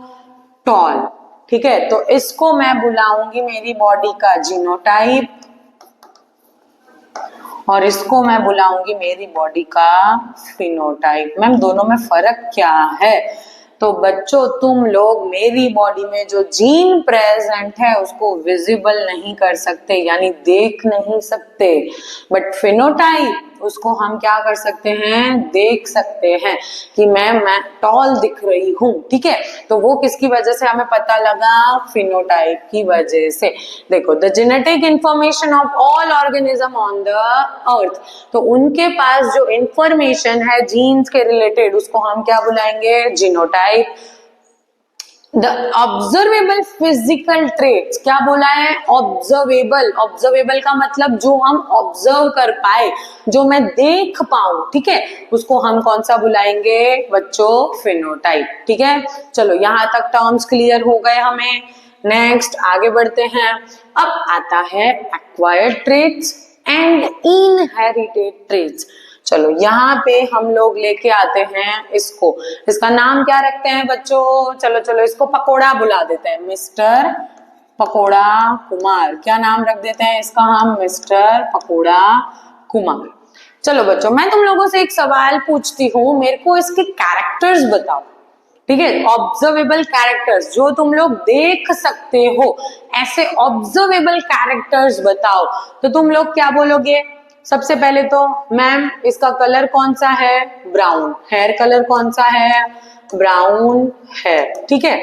टॉल, ठीक है। तो इसको मैं बुलाऊंगी मेरी बॉडी का जीनोटाइप और इसको मैं बुलाऊंगी मेरी बॉडी का फिनोटाइप। मैम दोनों में फर्क क्या है? तो बच्चों तुम लोग मेरी बॉडी में जो जीन प्रेजेंट है उसको विजिबल नहीं कर सकते यानी देख नहीं सकते, बट फिनोटाइप उसको हम क्या कर सकते हैं? देख सकते हैं कि मैं टॉल दिख रही हूं, ठीक है। तो वो किसकी वजह से हमें पता लगा? फिनोटाइप की वजह से। देखो the genetic information of all organism on the earth, तो उनके पास जो इंफॉर्मेशन है जीन्स के रिलेटेड उसको हम क्या बुलाएंगे? Genotype. The observable physical traits, क्या बोला है? ऑब्जर्वेबल। ऑब्जर्वेबल का मतलब जो हम ऑब्जर्व कर पाए, जो मैं देख पाऊं, ठीक है, उसको हम कौन सा बुलाएंगे बच्चों? फिनोटाइप, ठीक है। चलो यहाँ तक टर्म्स क्लियर हो गए हमें। नेक्स्ट आगे बढ़ते हैं। अब आता है acquired traits and inherited traits. चलो यहाँ पे हम लोग लेके आते हैं इसको, इसका नाम क्या रखते हैं बच्चों? चलो इसको पकोड़ा बुला देते हैं, मिस्टर पकोड़ा कुमार। क्या नाम रख देते हैं इसका हम? मिस्टर पकोड़ा कुमार। चलो बच्चों मैं तुम लोगों से एक सवाल पूछती हूँ, मेरे को इसके कैरेक्टर्स बताओ, ठीक है। ऑब्जर्वेबल कैरेक्टर्स जो तुम लोग देख सकते हो, ऐसे ऑब्जर्वेबल कैरेक्टर्स बताओ। तो तुम लोग क्या बोलोगे? सबसे पहले तो मैम इसका कलर कौन सा है? ब्राउन। हेयर कलर कौन सा है? ब्राउन है, ठीक है।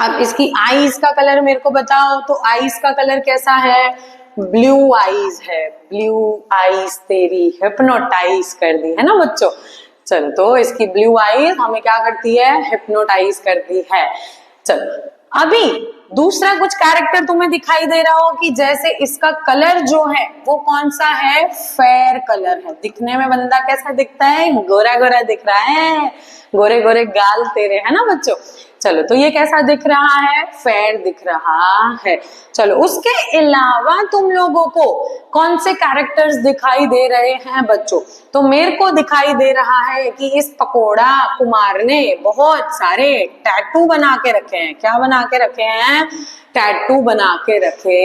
अब इसकी आईज का कलर मेरे को बताओ, तो आईज का कलर कैसा है? ब्लू आईज है। ब्लू आईज तेरी हिप्नोटाइज कर दी है ना बच्चों। चलो तो इसकी ब्लू आईज हमें क्या करती है? हिप्नोटाइज करती है। चलो अभी दूसरा कुछ कैरेक्टर तुम्हें दिखाई दे रहा हो कि जैसे इसका कलर जो है वो कौन सा है? फेयर कलर है। दिखने में बंदा कैसा दिखता है? गोरा गोरा दिख रहा है, गोरे गोरे गाल तेरे, है ना बच्चों। चलो, तो ये कैसा दिख रहा है? फेयर दिख रहा है। चलो, उसके अलावा तुम लोगों को कौन से कैरेक्टर्स दिखाई दे रहे हैं बच्चों? तो मेरे को दिखाई दे रहा है कि इस पकोड़ा कुमार ने बहुत सारे टैटू बना के रखे हैं। क्या बना के रखे हैं? टैटू बना के रखे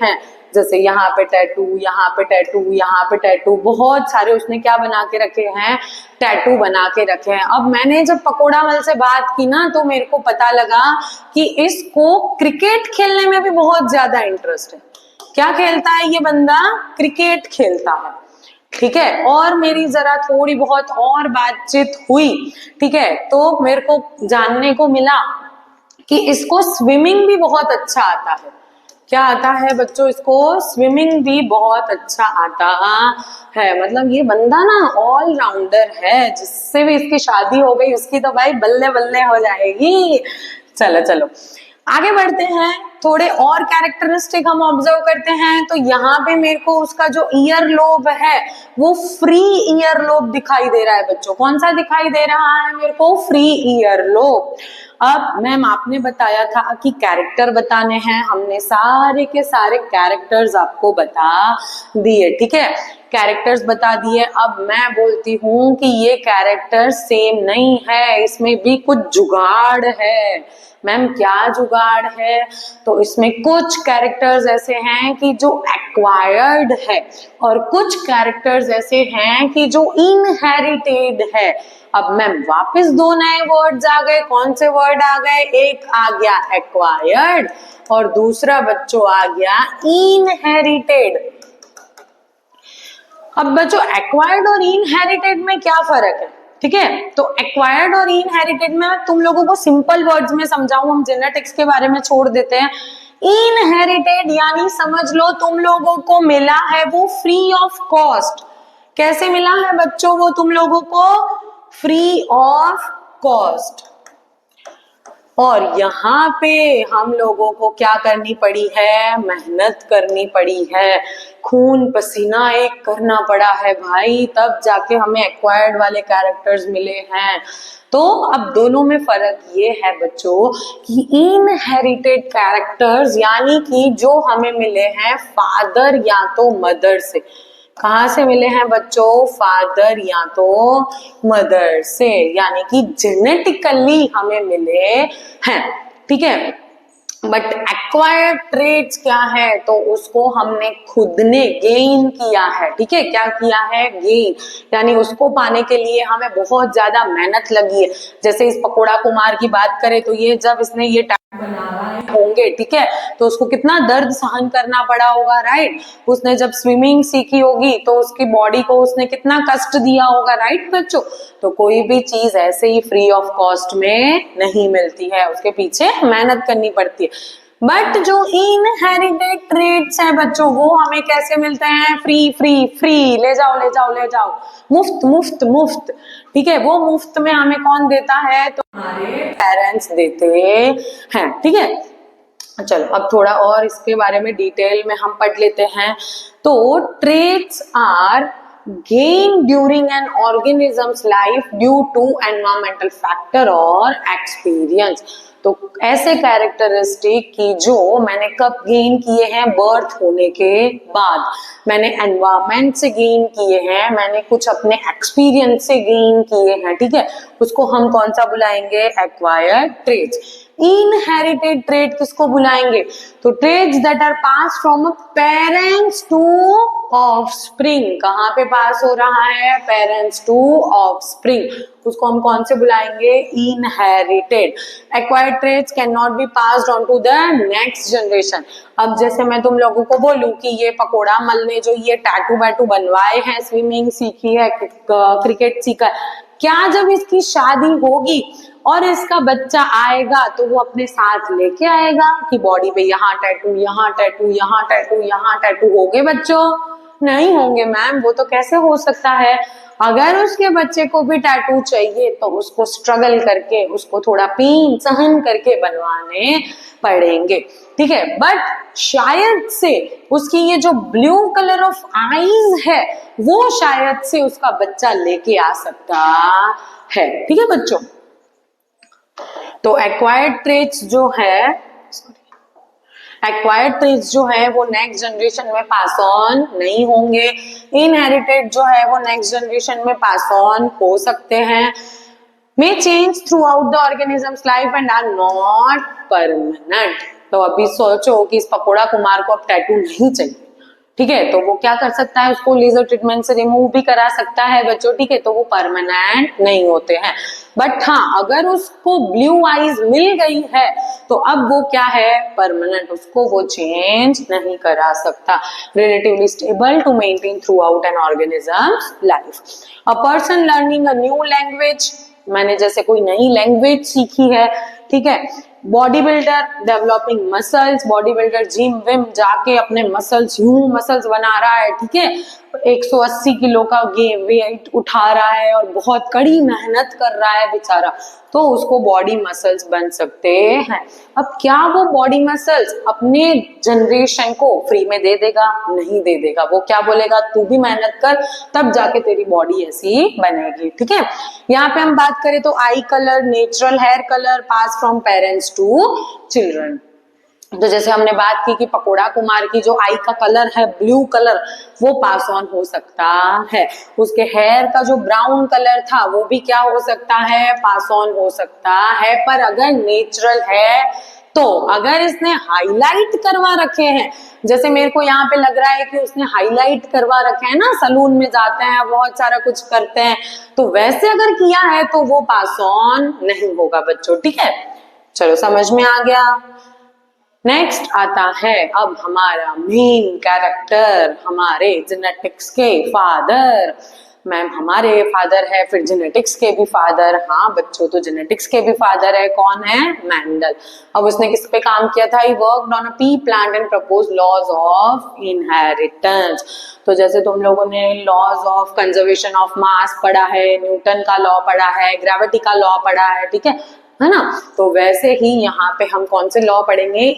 हैं। जैसे यहाँ पे टैटू, यहाँ पे टैटू, यहाँ पे टैटू, बहुत सारे उसने क्या बना के रखे हैं? टैटू बना के रखे हैं। अब मैंने जब पकोड़ा वाले से बात की ना, तो मेरे को पता लगा कि इसको क्रिकेट खेलने में भी बहुत ज्यादा इंटरेस्ट है। क्या खेलता है ये बंदा? क्रिकेट खेलता है। ठीक है, और मेरी जरा थोड़ी बहुत और बातचीत हुई, ठीक है, तो मेरे को जानने को मिला कि इसको स्विमिंग भी बहुत अच्छा आता है। क्या आता है बच्चों? इसको स्विमिंग भी बहुत अच्छा आता है। मतलब ये बंदा ना ऑल राउंडर है। जिससे भी इसकी शादी हो गई उसकी तो भाई बल्ले बल्ले हो जाएगी। चलो चलो आगे बढ़ते हैं। थोड़े और कैरेक्टरिस्टिक हम ऑब्जर्व करते हैं। तो यहाँ पे मेरे को उसका जो ईयर लोब है वो फ्री ईयर लोब दिखाई दे रहा है बच्चों। कौन सा दिखाई दे रहा है मेरे को? Free ear lobe. अब मैम आपने बताया था कि कैरेक्टर बताने हैं, हमने सारे के सारे कैरेक्टर्स आपको बता दिए। ठीक है, कैरेक्टर्स बता दिए। अब मैं बोलती हूँ कि ये कैरेक्टर सेम नहीं है, इसमें भी कुछ जुगाड़ है। मैम क्या जुगाड़ है? तो इसमें कुछ कैरेक्टर्स ऐसे हैं कि जो एक्वायर्ड है और कुछ कैरेक्टर्स ऐसे हैं कि जो इनहेरिटेड है। अब मैम वापस दो नए वर्ड्स आ गए। कौन से वर्ड आ गए? एक आ गया एक्वायर्ड और दूसरा बच्चों आ गया इनहेरिटेड। अब बच्चों एक्वायर्ड और इनहेरिटेड में क्या फर्क है? ठीक है, तो एक्वायर्ड और इनहेरिटेड में तुम लोगों को सिंपल वर्ड्स में समझाऊं, हम जेनेटिक्स के बारे में छोड़ देते हैं। इनहेरिटेड यानी समझ लो तुम लोगों को मिला है वो फ्री ऑफ कॉस्ट। कैसे मिला है बच्चों वो तुम लोगों को? Free of cost. और यहाँ पे हम लोगों को क्या करनी पड़ी है? मेहनत करनी पड़ी है, खून पसीना एक करना पड़ा है भाई, तब जाके हमें एक्वायर्ड वाले कैरेक्टर्स मिले हैं। तो अब दोनों में फर्क ये है बच्चों कि इनहेरिटेड कैरेक्टर्स यानी कि जो हमें मिले हैं फादर या तो मदर से। कहाँ से मिले हैं बच्चों? फादर या तो मदर से, यानी कि जेनेटिकली हमें मिले हैं। ठीक है, बट एक्वायर्ड ट्रेट्स क्या है? तो उसको हमने खुद ने गेन किया है। ठीक है, क्या किया है? गेन, यानी उसको पाने के लिए हमें बहुत ज्यादा मेहनत लगी है। जैसे इस पकोड़ा कुमार की बात करें तो ये जब इसने ये बनाए होंगे, ठीक है, तो उसको कितना दर्द सहन करना पड़ा होगा, राइट? उसने जब स्विमिंग सीखी होगी तो उसकी बॉडी को उसने कितना कष्ट दिया होगा, राइट बच्चों? तो कोई भी चीज ऐसे ही फ्री ऑफ कॉस्ट में नहीं मिलती है, उसके पीछे मेहनत करनी पड़ती है। बट जो इनहेरिटेड ट्रेट्स है बच्चों वो हमें कैसे मिलते हैं? फ्री फ्री फ्री, ले जाओ ले जाओ ले जाओ, मुफ्त मुफ्त मुफ्त। ठीक है, वो मुफ्त में हमें कौन देता है? तो हमारे पेरेंट्स देते हैं। ठीक है, चलो अब थोड़ा और इसके बारे में डिटेल में हम पढ़ लेते हैं। तो traits are gained during an organism's life due to environmental factor और experience। तो ऐसे कैरेक्टरिस्टिक की जो मैंने कब गेन किए हैं? बर्थ होने के बाद। मैंने एनवायरमेंट से गेन किए हैं, मैंने कुछ अपने एक्सपीरियंस से गेन किए हैं। ठीक है, उसको हम कौन सा बुलाएंगे? Acquired traits. इनहेरिटेड ट्रेट किसको बुलाएंगे? तो traits that are pass from a parents to offspring. कहाँ पे पास हो रहा है? पेरेंट्स टू ऑफस्प्रिंग, उसको हम कौन से बुलाएंगे? Inherited. Acquired traits can not be passed on to the next generation. अब जैसे मैं तुम लोगों को बोलूं कि ये पकोड़ा मल ने जो ये टैटू बैटू बनवाए हैं, स्विमिंग सीखी है, क्रिकेट सीखा है, क्या जब इसकी शादी होगी और इसका बच्चा आएगा तो वो अपने साथ लेके आएगा कि बॉडी पे यहाँ टैटू, यहाँ टैटू, यहाँ टैटू, यहाँ टैटू होंगे बच्चों? नहीं होंगे मैम, वो तो कैसे हो सकता है? अगर उसके बच्चे को भी टैटू चाहिए तो उसको स्ट्रगल करके, उसको थोड़ा पीन सहन करके बनवाने पड़ेंगे। ठीक है, बट शायद से उसकी ये जो ब्लू कलर ऑफ आईज है वो शायद से उसका बच्चा लेके आ सकता है। ठीक है बच्चों, तो एक्वायर्ड ट्रेट्स जो है वो नेक्स्ट जनरेशन में पास ऑन नहीं होंगे। इनहेरिटेड जो है वो नेक्स्ट जनरेशन में पास ऑन हो सकते हैं। May change throughout the organism's life and are not permanent. तो अभी सोचो कि इस पकोड़ा कुमार को अब टैटू नहीं चाहिए, ठीक है, तो वो क्या कर सकता है, उसको लेजर ट्रीटमेंट से रिमूव भी करा सकता है बच्चों, ठीक है, तो वो परमानेंट नहीं होते हैं। बट हाँ, अगर उसको ब्लू आईज मिल गई है तो अब वो क्या है, परमानेंट, उसको वो चेंज नहीं करा सकता। Relatively stable to maintain throughout an organism's life. A person learning a new language, मैंने जैसे कोई नई लैंग्वेज सीखी है, ठीक है। Body builder developing muscles, body builder gym विम जाके अपने मसल्स बना रहा है, ठीक है, 180 किलो का वेट उठा रहा है और बहुत कड़ी मेहनत कर रहा है बेचारा, तो उसको बॉडी मसल्स बन सकते हैं। अब क्या वो बॉडी मसल्स अपने जनरेशन को फ्री में दे देगा? नहीं दे देगा। वो क्या बोलेगा, तू भी मेहनत कर तब जाके तेरी बॉडी ऐसी बनेगी, ठीक है। यहाँ पे हम बात करें तो eye colour, natural hair colour pass from parents to children. तो जैसे हमने बात की कि पकोड़ा कुमार की जो आई का कलर है ब्लू कलर, वो पास ऑन हो सकता है। उसके हेयर का जो ब्राउन कलर था वो भी क्या हो सकता है, पास ऑन हो सकता है। पर अगर नेचुरल है तो अगर इसने हाईलाइट करवा रखे हैं, जैसे मेरे को यहाँ पे लग रहा है कि उसने हाईलाइट करवा रखे हैं ना, सलून में जाते हैं बहुत सारा कुछ करते हैं, तो वैसे अगर किया है तो वो पास ऑन नहीं होगा बच्चों, ठीक है। चलो समझ में आ गया। नेक्स्ट आता है अब हमारा मेन कैरेक्टर, हमारे जेनेटिक्स के फादर। मैम हमारे फादर है, फिर जेनेटिक्स के भी फादर। हाँ बच्चों, तो जेनेटिक्स के भी फादर है, कौन है, मेंडल। अब उसने किस पे काम किया था, he worked on a pea plant and propose laws of inheritance. तो जैसे तुम लोगों ने laws of conservation of mass पढ़ा है, न्यूटन का लॉ पढ़ा है, ग्रेविटी का लॉ पढ़ा है ना, तो वैसे ही यहाँ पे हम कौन से लॉ पढ़ेंगे,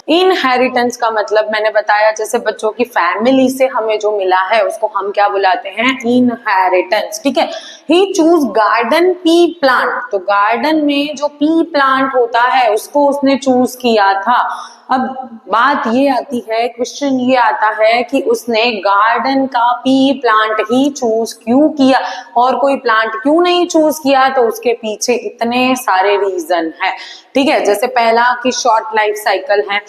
इनहेरिटेंस का मतलब मैंने बताया, जैसे बच्चों की फैमिली से हमें जो मिला है उसको हम क्या बुलाते हैं, इनहेरिटेंस, ठीक है। ही चूज गार्डन पी प्लांट, तो गार्डन में जो पी प्लांट होता है उसको उसने चूज किया था। अब बात ये आती है, क्वेश्चन ये आता है कि उसने गार्डन का पी प्लांट ही चूज क्यों किया और कोई प्लांट क्यों नहीं चूज किया, तो उसके पीछे इतने सारे रीजन है, ठीक है। जैसे पहला कि शॉर्ट लाइफ साइकिल है,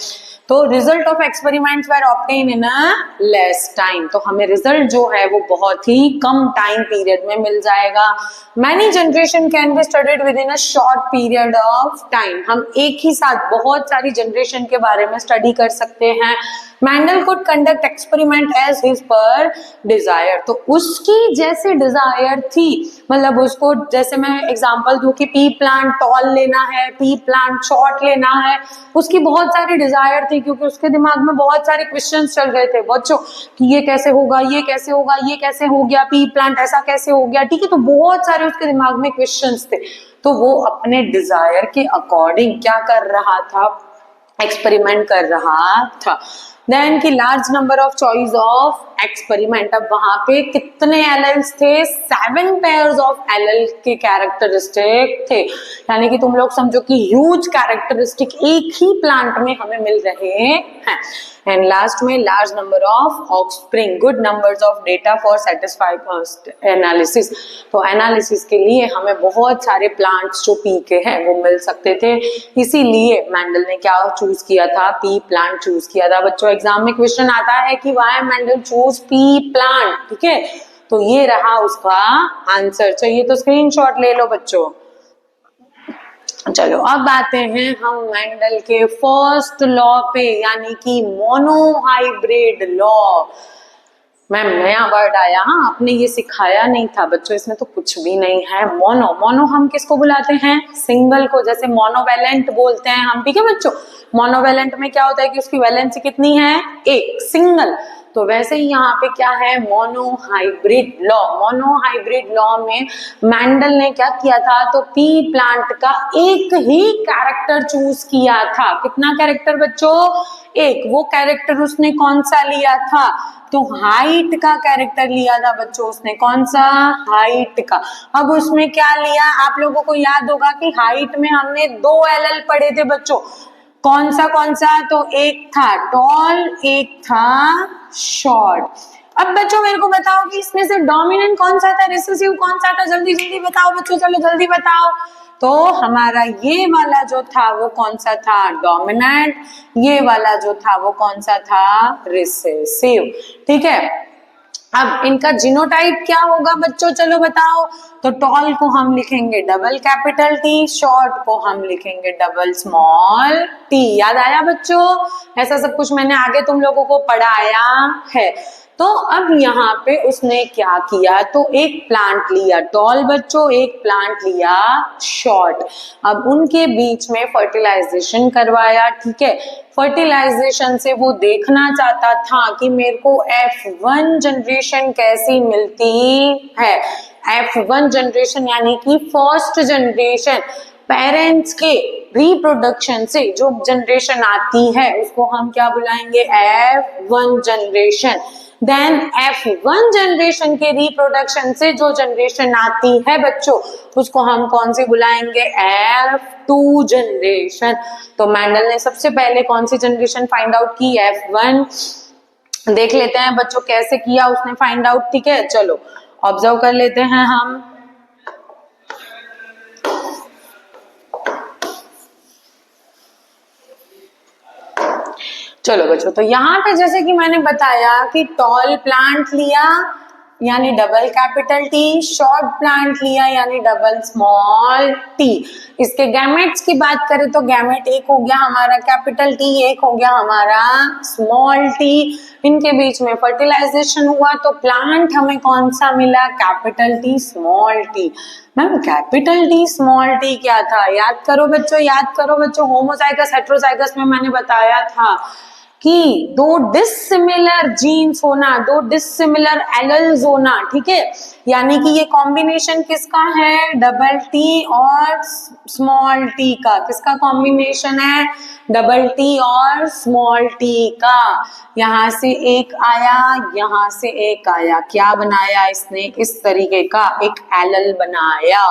तो result of experiments were obtain in a less time, तो हमें रिजल्ट जो है वो बहुत ही कम टाइम पीरियड में मिल जाएगा। Many generation can be studied with in a short period of time, हम एक ही साथ बहुत सारी जनरेशन के बारे में स्टडी कर सकते हैं। Mendel could conduct experiment as his per desire, तो उसकी जैसे डिजायर थी, मतलब उसको, जैसे मैं एग्जांपल दूं कि पी प्लांट टॉल लेना है, पी प्लांट शॉर्ट लेना है, उसकी बहुत सारी डिजायर थी, क्योंकि उसके दिमाग में बहुत सारे क्वेश्चंस चल रहे थे बच्चों कि ये कैसे होगा, ये कैसे होगा, ये कैसे हो गया, पी प्लांट ऐसा कैसे हो गया, ठीक है। तो बहुत सारे उसके दिमाग में क्वेश्चंस थे, तो वो अपने डिजायर के अकॉर्डिंग क्या कर रहा था, एक्सपेरिमेंट कर रहा था। देन की large number of choice of experiment, अब वहां पे कितने एलेल्स थे, 7 पेयर्स ऑफ एलेल के कैरेक्टरिस्टिक थे, यानी कि तुम लोग समझो कि ह्यूज कैरेक्टरिस्टिक एक ही प्लांट में हमें मिल रहे हैं। एंड लास्ट में large number of offspring, good numbers of data for satisfied analysis, तो एनालिसिस के लिए हमें बहुत सारे प्लांट्स जो पी के हैं वो मिल सकते थे, इसीलिए मेंडल ने क्या चूज किया था, पी प्लांट चूज किया था। बच्चों एग्जाम में क्वेश्चन आता है कि why Mendel choose P plant, ठीक है, तो ये रहा उसका आंसर। चाहिए तो स्क्रीनशॉट ले लो बच्चों। चलो अब आते हैं हम मेंडल के फर्स्ट लॉ पे, यानी कि मोनोहाइब्रिड लॉ। मैम नया वर्ड आया, हाँ आपने ये सिखाया नहीं था बच्चों, इसमें तो कुछ भी नहीं है। मोनो हम किसको बुलाते हैं, सिंगल को, जैसे मोनोवेलेंट बोलते हैं हम, ठीक है बच्चों। मोनोवेलेंट में क्या होता है कि उसकी वैलेंसी कितनी है, एक, सिंगल। तो वैसे ही यहाँ पे क्या है, मोनोहाइब्रिड लॉ। मोनोहाइब्रिड लॉ में मैंडल ने क्या किया था, तो पी प्लांट का एक ही कैरेक्टर चूज किया था। कितना कैरेक्टर बच्चों, एक। वो कैरेक्टर उसने कौन सा लिया था, तो हाइट का कैरेक्टर लिया था बच्चों उसने। कौन सा, हाइट का। अब उसमें क्या लिया, आप लोगों को याद होगा कि हाइट में हमने 2 LL पढ़े थे बच्चों। कौन सा, तो एक था टॉल, एक था शॉर्ट। अब बच्चों मेरे को बताओ कि इसमें से डोमिनेंट कौन सा था, रिसेसिव कौन सा था, जल्दी जल्दी बताओ बच्चों, चलो जल्दी बताओ। तो हमारा ये वाला जो था वो कौन सा था, डोमिनेंट। ये वाला जो था वो कौन सा था, रिसेसिव। ठीक है, अब इनका जीनोटाइप क्या होगा बच्चों, चलो बताओ। तो टॉल को हम लिखेंगे डबल कैपिटल टी, शॉर्ट को हम लिखेंगे डबल स्मॉल टी। याद आया बच्चों, ऐसा सब कुछ मैंने आगे तुम लोगों को पढ़ाया है। तो अब यहाँ पे उसने क्या किया, तो एक प्लांट लिया टॉल बच्चों, एक प्लांट लिया शॉर्ट। अब उनके बीच में फर्टिलाइजेशन करवाया। ठीक है, फर्टिलाइजेशन से वो देखना चाहता था कि मेरे को F1 जनरेशन कैसी मिलती है। F1 जनरेशन यानी कि फर्स्ट जनरेशन, पेरेंट्स के रिप्रोडक्शन से जो जनरेशन आती है उसको हम क्या बुलाएंगे, F1 generation. Then F1 generation के रिप्रोडक्शन से जो जनरेशन आती है बच्चों उसको हम कौन सी बुलाएंगे, F2 जनरेशन। तो मैंडल ने सबसे पहले कौन सी जनरेशन फाइंड आउट की, F1। देख लेते हैं बच्चों कैसे किया उसने फाइंड आउट। ठीक है, चलो ऑब्जर्व कर लेते हैं हम। चलो बच्चों, तो यहाँ पे जैसे कि मैंने बताया कि टॉल प्लांट लिया यानी double capital T, short plant लिया यानी डबल स्मॉल टी। इसके गैमेट्स की बात करें तो गैमेट एक हो गया हमारा कैपिटल टी, एक हो गया हमारा स्मॉल टी। इनके बीच में फर्टिलाइजेशन हुआ तो प्लांट हमें कौन सा मिला, capital T small T. Ma'am capital T small T क्या था, याद करो बच्चों, याद करो बच्चों। होमोजाइगस हेटेरोजाइगस में मैंने बताया था कि 2 डिसिमिलर जीन्स होना, 2 डिसिमिलर एलेल्स होना। ठीक है, यानी कि ये कॉम्बिनेशन किसका है, डबल टी और स्मॉल टी का। किसका कॉम्बिनेशन है, डबल टी और स्मॉल टी का। यहाँ से एक आया, यहाँ से एक आया, क्या बनाया इसने, इस तरीके का एक एलेल बनाया।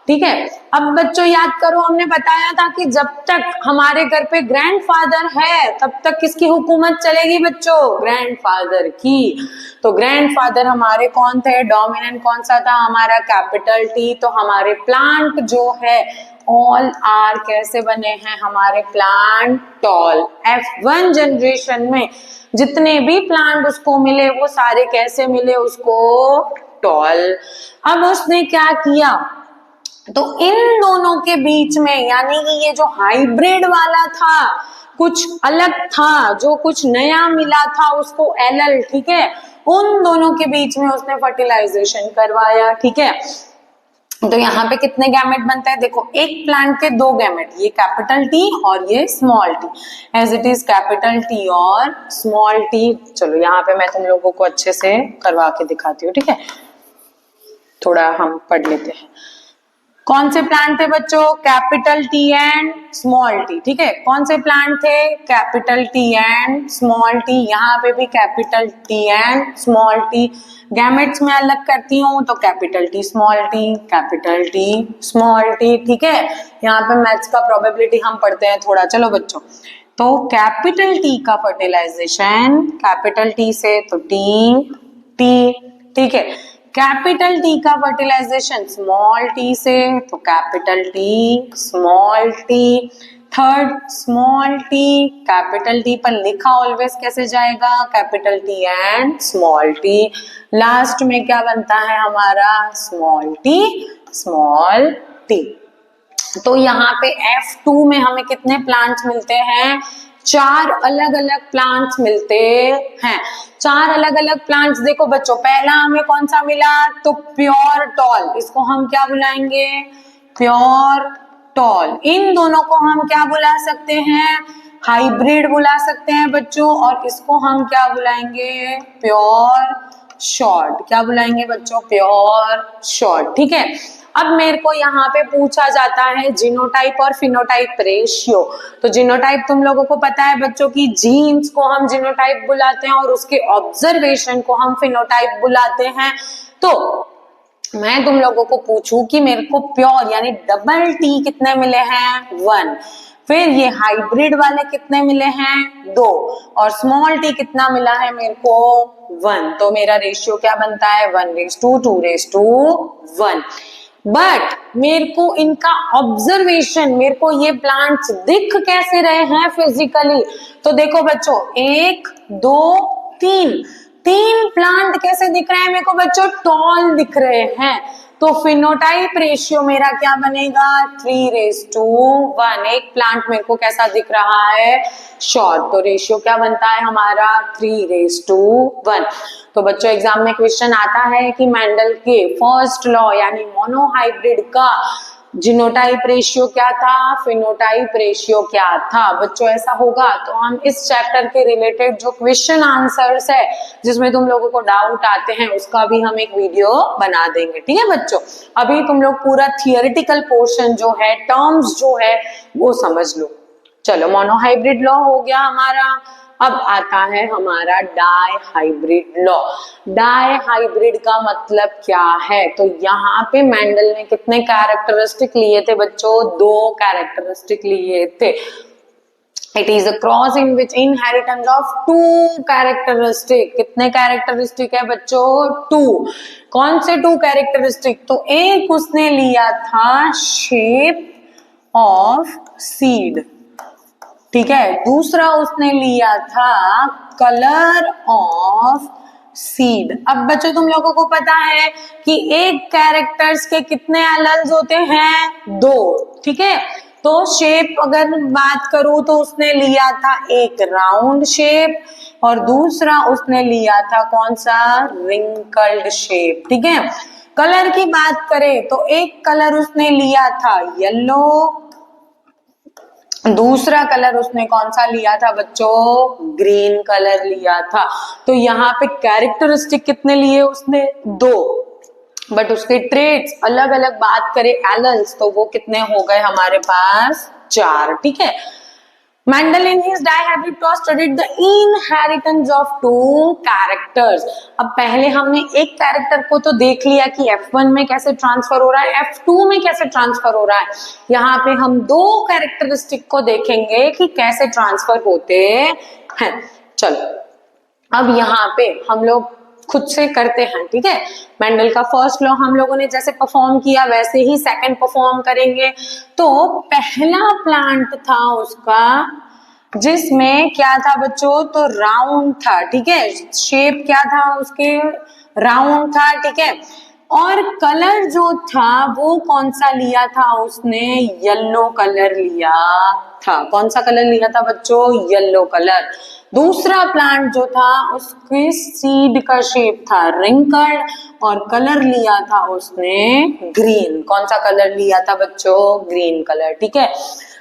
ठीक है, अब बच्चों याद करो, हमने बताया था कि जब तक हमारे घर पे ग्रैंडफादर है तब तक किसकी हुकूमत चलेगी बच्चों, ग्रैंडफादर की। तो ग्रैंडफादर हमारे कौन थे, डोमिनेंट कौन सा था हमारा, कैपिटल टी। तो हमारे प्लांट जो है ऑल आर कैसे बने हैं, हमारे प्लांट टॉल। F1 जनरेशन में जितने भी प्लांट उसको मिले वो सारे कैसे मिले उसको, टॉल। अब उसने क्या किया, तो इन दोनों के बीच में यानी कि ये जो हाइब्रिड वाला था कुछ अलग था, जो कुछ नया मिला था उसको एलएल। ठीक है, उन दोनों के बीच में उसने फर्टिलाइजेशन करवाया। ठीक है, तो यहाँ पे कितने गैमेट बनते हैं, देखो एक प्लांट के 2 गैमेट, ये कैपिटल टी और ये small T, as it is capital T और स्मॉल टी। चलो यहाँ पे मैं तुम लोगों को अच्छे से करवा के दिखाती हूँ। ठीक है, थोड़ा हम पढ़ लेते हैं। कौन से प्लांट थे बच्चों, capital T and small T. ठीक है, कौन से प्लांट थे, capital T and small T. यहाँ पे भी capital T and small T. Gametes में अलग करती हूँ तो capital T small T, capital T small T. ठीक है, यहाँ पे मैथ्स का प्रोबेबिलिटी हम पढ़ते हैं थोड़ा। चलो बच्चों, तो कैपिटल टी का फर्टिलाइजेशन कैपिटल टी से तो टी टी। ठीक है, कैपिटल टी का फर्टिलाइजेशन स्मॉल टी से तो capital T small T. Third small T, capital T पर लिखा ऑलवेज कैसे जाएगा, capital T and small T. Last में क्या बनता है हमारा, स्मॉल टी। तो यहाँ पे F2 में हमें कितने प्लांट्स मिलते हैं, 4 अलग अलग प्लांट्स मिलते हैं। 4 अलग अलग प्लांट्स। देखो बच्चों, पहला हमें कौन सा मिला, तो प्योर टॉल, इसको हम क्या बुलाएंगे, प्योर टॉल। इन दोनों को हम क्या बुला सकते हैं, हाइब्रिड बुला सकते हैं बच्चों, और इसको हम क्या बुलाएंगे, प्योर शॉर्ट। क्या बुलाएंगे बच्चों, प्योर शॉर्ट। ठीक है, अब मेरे को यहाँ पे पूछा जाता है जीनोटाइप और फिनोटाइप रेशियो। तो जीनोटाइप तुम लोगों को पता है बच्चों की जीन्स को हम जीनोटाइप बुलाते हैं और उसके ऑब्जर्वेशन को हम फिनोटाइप बुलाते हैं। तो मैं तुम लोगों को पूछूं कि मेरे को प्योर यानी डबल टी कितने मिले हैं, 1, फिर ये हाइब्रिड वाले कितने मिले हैं, 2, और स्मॉल टी कितना मिला है मेरे को, 1। तो मेरा रेशियो क्या बनता है, 1:2:1। बट मेरे को इनका ऑब्जर्वेशन, मेरे को ये प्लांट्स दिख कैसे रहे हैं फिजिकली, तो देखो बच्चों 1 2 3 प्लांट कैसे दिख रहे हैं मेरे को बच्चों, टॉल दिख रहे हैं। तो फिनोटाइप रेशियो मेरा क्या बनेगा, 3:1। एक प्लांट मेरे को कैसा दिख रहा है, शॉर्ट। तो रेशियो क्या बनता है हमारा, 3:1। तो बच्चों एग्जाम में क्वेश्चन आता है कि मेंडल के फर्स्ट लॉ यानी मोनोहाइब्रिड का जीनोटाइप रेशियो क्या था, फिनोटाइप रेशियो क्या था। बच्चों ऐसा होगा तो हम इस चैप्टर के रिलेटेड जो क्वेश्चन आंसर्स है जिसमें तुम लोगों को डाउट आते हैं उसका भी हम एक वीडियो बना देंगे। ठीक है बच्चों, अभी तुम लोग पूरा थियोरेटिकल पोर्शन जो है, टर्म्स जो है वो समझ लो। चलो मोनोहाइब्रिड लॉ हो गया हमारा। अब आता है हमारा dihybrid law. Dihybrid का मतलब क्या है, तो यहाँ पे मेंडल ने कितने कैरेक्टरिस्टिक लिए थे बच्चों, 2 कैरेक्टरिस्टिक लिए थे। It is a cross in which inheritance of 2 characteristic. कितने कैरेक्टरिस्टिक है बच्चों, 2। कौन से 2 कैरेक्टरिस्टिक, तो एक उसने लिया था शेप ऑफ सीड, ठीक है, दूसरा उसने लिया था कलर ऑफ सीड। अब बच्चों तुम लोगों को पता है कि एक कैरेक्टर्स के कितने एलल्स होते हैं, 2। ठीक है, तो शेप अगर बात करूं तो उसने लिया था एक राउंड शेप और दूसरा उसने लिया था कौन सा, रिंकल्ड शेप। ठीक है, कलर की बात करें तो एक कलर उसने लिया था येलो, दूसरा कलर उसने कौन सा लिया था बच्चों, ग्रीन कलर लिया था। तो यहाँ पे कैरेक्टरिस्टिक कितने लिए उसने, 2, बट उसके ट्रेट्स अलग अलग बात करें एलल्स तो वो कितने हो गए हमारे पास, 4। ठीक है, Mendel in his dihybrid clause studied the inheritance of 2 characters। अब पहले हमने एक कैरेक्टर को तो देख लिया कि F1 में कैसे ट्रांसफर हो रहा है, F2 में कैसे ट्रांसफर हो रहा है। यहाँ पे हम 2 कैरेक्टरिस्टिक को देखेंगे कि कैसे ट्रांसफर होते हैं। चलो अब यहाँ पे हम लोग खुद से करते हैं। ठीक है, मेंडल का फर्स्ट लॉ हम लोगों ने जैसे परफॉर्म किया वैसे ही सेकंड परफॉर्म करेंगे। तो पहला प्लांट था उसका जिसमें क्या था बच्चों, तो राउंड था। ठीक है, शेप क्या था उसके, राउंड था। ठीक है, और कलर जो था वो कौन सा लिया था उसने, येलो कलर लिया था। कौन सा कलर लिया था बच्चों, येलो कलर। दूसरा प्लांट जो था उसके सीड का शेप था रिंकल्ड और कलर लिया था उसने ग्रीन। कौन सा कलर लिया था बच्चों, ग्रीन कलर। ठीक है,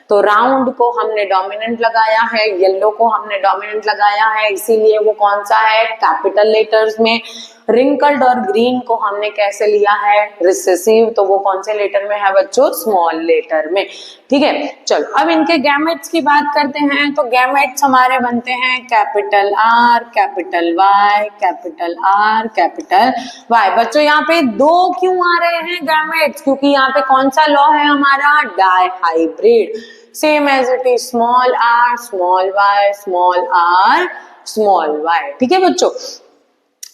तो राउंड को हमने डोमिनेंट लगाया है, येलो को हमने डोमिनेंट लगाया है, इसीलिए वो कौन सा है, कैपिटल लेटर्स में। रिंकल्ड और ग्रीन को हमने कैसे लिया है, रिसेसिव, तो वो कौन से लेटर में है बच्चों, स्मॉल लेटर में। ठीक है, चलो अब इनके गैमेट्स की बात करते हैं। तो गैमेट्स हमारे बनते हैं capital R, capital Y, capital R, capital Y. बच्चों यहाँ पे 2 क्यों आ रहे हैं गैमेट्स, क्योंकि यहाँ पे कौन सा लॉ है हमारा, dihybrid. Same as it is small R small Y, small R small Y. ठीक है बच्चों,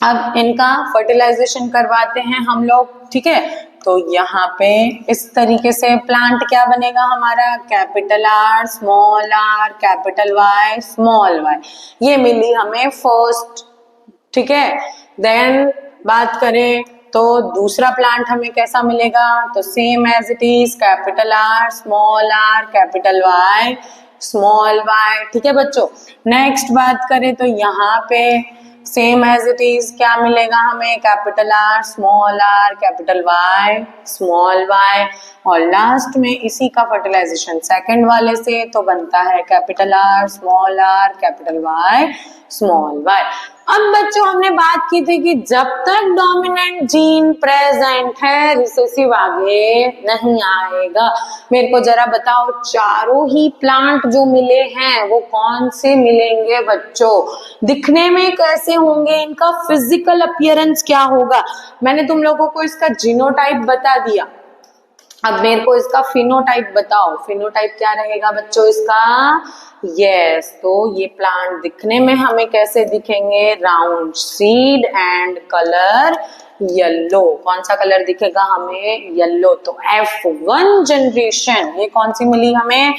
अब इनका फर्टिलाइजेशन करवाते हैं हम लोग। ठीक है, तो यहाँ पे इस तरीके से प्लांट क्या बनेगा हमारा, capital R capital Y small Y. ये मिली हमें फर्स्ट। ठीक है, देन बात करें तो दूसरा प्लांट हमें कैसा मिलेगा, तो same as it is capital R capital Y small Y. ठीक है बच्चों, नेक्स्ट बात करें तो यहाँ पे सेम एज इट इज क्या मिलेगा हमें, capital R capital Y small Y, और लास्ट में इसी का फर्टिलाइजेशन सेकंड वाले से तो बनता है capital R capital Y small Y. अब बच्चों हमने बात की थी कि जब तक डोमिनेंट जीन प्रेजेंट है रिसेसिव आगे नहीं आएगा। मेरे को जरा बताओ चारों ही प्लांट जो मिले हैं वो कौन से मिलेंगे बच्चों, दिखने में कैसे होंगे, इनका फिजिकल अपीयरेंस क्या होगा। मैंने तुम लोगों को इसका जीनोटाइप बता दिया, अब मेरे को इसका फिनोटाइप बताओ, फिनोटाइप क्या रहेगा बच्चों इसका, यस तो ये प्लांट दिखने में हमें कैसे दिखेंगे, round seed and colour yellow, कौन सा कलर दिखेगा हमें, येलो। तो F1 जनरेशन ये कौन सी मिली हमें,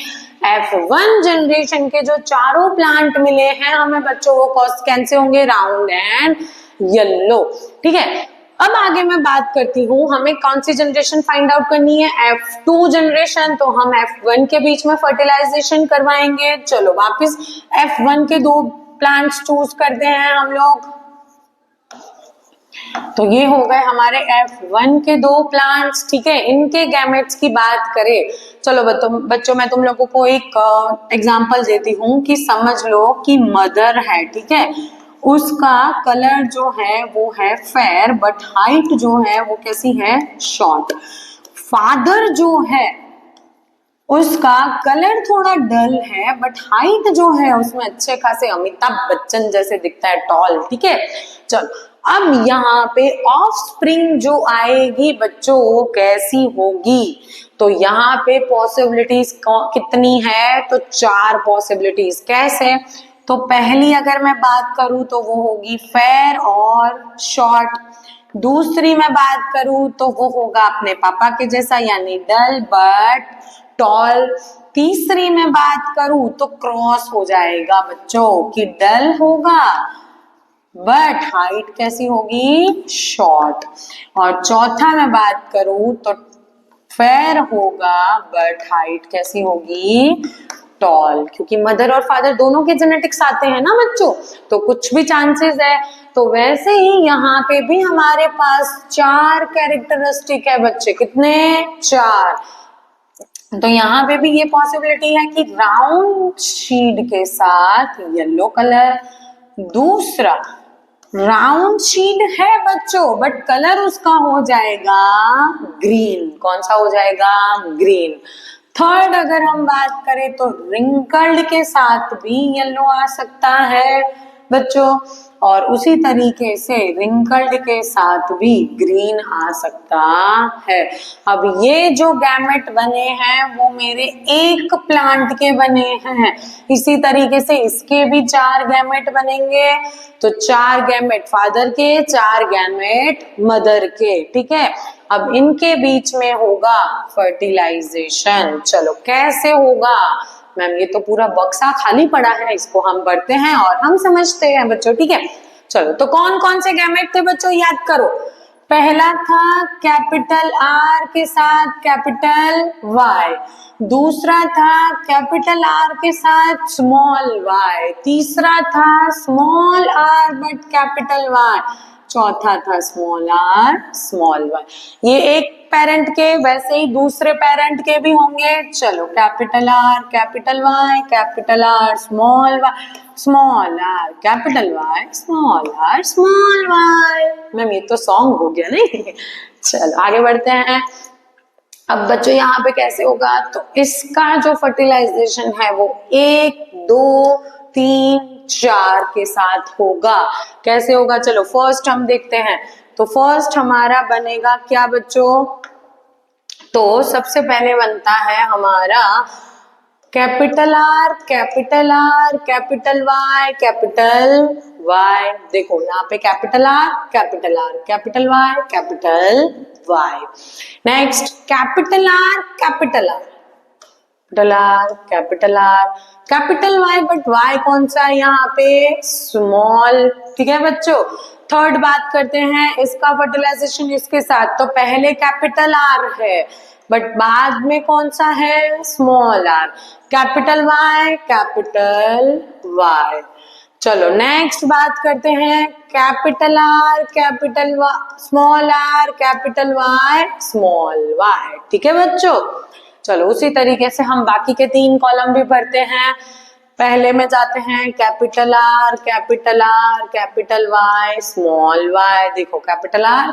F1 जनरेशन के जो चारों प्लांट मिले हैं हमें बच्चों वो कैसे होंगे, राउंड एंड येलो, ठीक है। अब आगे मैं बात करती हूँ, हमें कौन सी जनरेशन फाइंड आउट करनी है, F2 जनरेशन, तो हम F1 के बीच में फर्टिलाइजेशन करवाएंगे। चलो वापस F1 के दो प्लांट्स चूज करते हैं हम लोग, तो ये हो गए हमारे F1 के दो प्लांट्स, ठीक है। इनके गैमेट्स की बात करें, चलो बच्चों मैं तुम लोगों को एक एग्जांपल देती हूँ कि समझ लो कि मदर है, ठीक है, उसका कलर जो है वो है फेयर बट हाइट जो है वो कैसी है, शॉर्ट। फादर जो है उसका कलर थोड़ा डल है बट हाइट जो है उसमें अच्छे खासे अमिताभ बच्चन जैसे दिखता है, टॉल, ठीक है। चलो अब यहाँ पे ऑफस्प्रिंग जो आएगी बच्चों वो कैसी होगी, तो यहाँ पे पॉसिबिलिटीज कितनी है, तो 4 पॉसिबिलिटीज। कैसे, तो पहली अगर मैं बात करूं तो वो होगी फेयर और शॉर्ट, दूसरी मैं बात करूं तो वो होगा अपने पापा के जैसा यानी डल बट टॉल, तीसरी मैं बात करूं तो क्रॉस हो जाएगा बच्चों कि डल होगा बट हाइट कैसी होगी, शॉर्ट, और चौथा मैं बात करूं तो फेयर होगा बट हाइट कैसी होगी, टॉल, क्योंकि मदर और फादर दोनों के जेनेटिक्स आते हैं ना बच्चों, तो कुछ भी चांसेस है। तो वैसे ही यहाँ पे भी हमारे पास 4 कैरेक्टरिस्टिक है बच्चे, कितने, 4। तो यहाँ पे भी ये पॉसिबिलिटी है कि राउंड शीड के साथ येलो कलर, दूसरा राउंड शीड है बच्चों बट कलर उसका हो जाएगा ग्रीन, कौन सा हो जाएगा, ग्रीन। थर्ड अगर हम बात करें तो रिंकल्ड के साथ भी येलो आ सकता है बच्चों, और उसी तरीके से रिंकल्ड के साथ भी ग्रीन आ सकता है। अब ये जो गैमेट बने हैं वो मेरे एक प्लांट के बने हैं, इसी तरीके से इसके भी 4 गैमेट बनेंगे, तो 4 गैमेट फादर के, 4 गैमेट मदर के, ठीक है। अब इनके बीच में होगा फर्टिलाइजेशन, चलो कैसे होगा मैम, ये तो पूरा बक्सा खाली पड़ा है, इसको हम पढ़ते हैं और हम समझते हैं बच्चों, ठीक है। चलो तो कौन कौन से गैमेट थे बच्चों, याद करो। पहला था कैपिटल आर के साथ कैपिटल वाई, दूसरा था कैपिटल आर के साथ स्मॉल वाई, तीसरा था small R but capital Y, चौथा था स्मॉल आर स्मॉल वाई। ये एक पेरेंट के, वैसे ही दूसरे पेरेंट के भी होंगे। चलो capital R capital Y, capital R small Y, small R capital Y, small R small Y. Ma'am ये तो सॉन्ग हो गया नहीं। चलो आगे बढ़ते हैं। अब बच्चों यहाँ पे कैसे होगा, तो इसका जो फर्टिलाइजेशन है वो 1 2 3 4 के साथ होगा। कैसे होगा, चलो फर्स्ट हम देखते हैं। तो फर्स्ट हमारा बनेगा क्या बच्चों, तो सबसे पहले बनता है हमारा capital R capital R capital Y capital Y. देखो यहाँ पे capital R capital R capital Y capital Y. Next capital R capital R capital R capital R capital Y, but Y कौन सा है यहाँ पे, स्मॉल, ठीक है बच्चों। थर्ड बात करते हैं इसका फर्टिलाइजेशन इसके साथ, तो पहले कैपिटल आर है बट बाद में कौन सा है, small R, capital Y capital Y. चलो नेक्स्ट बात करते हैं capital R capital Y small R capital Y small Y. ठीक है बच्चों, चलो उसी तरीके से हम बाकी के 3 कॉलम भी भरते हैं। पहले में जाते हैं capital R capital Y small Y. देखो capital R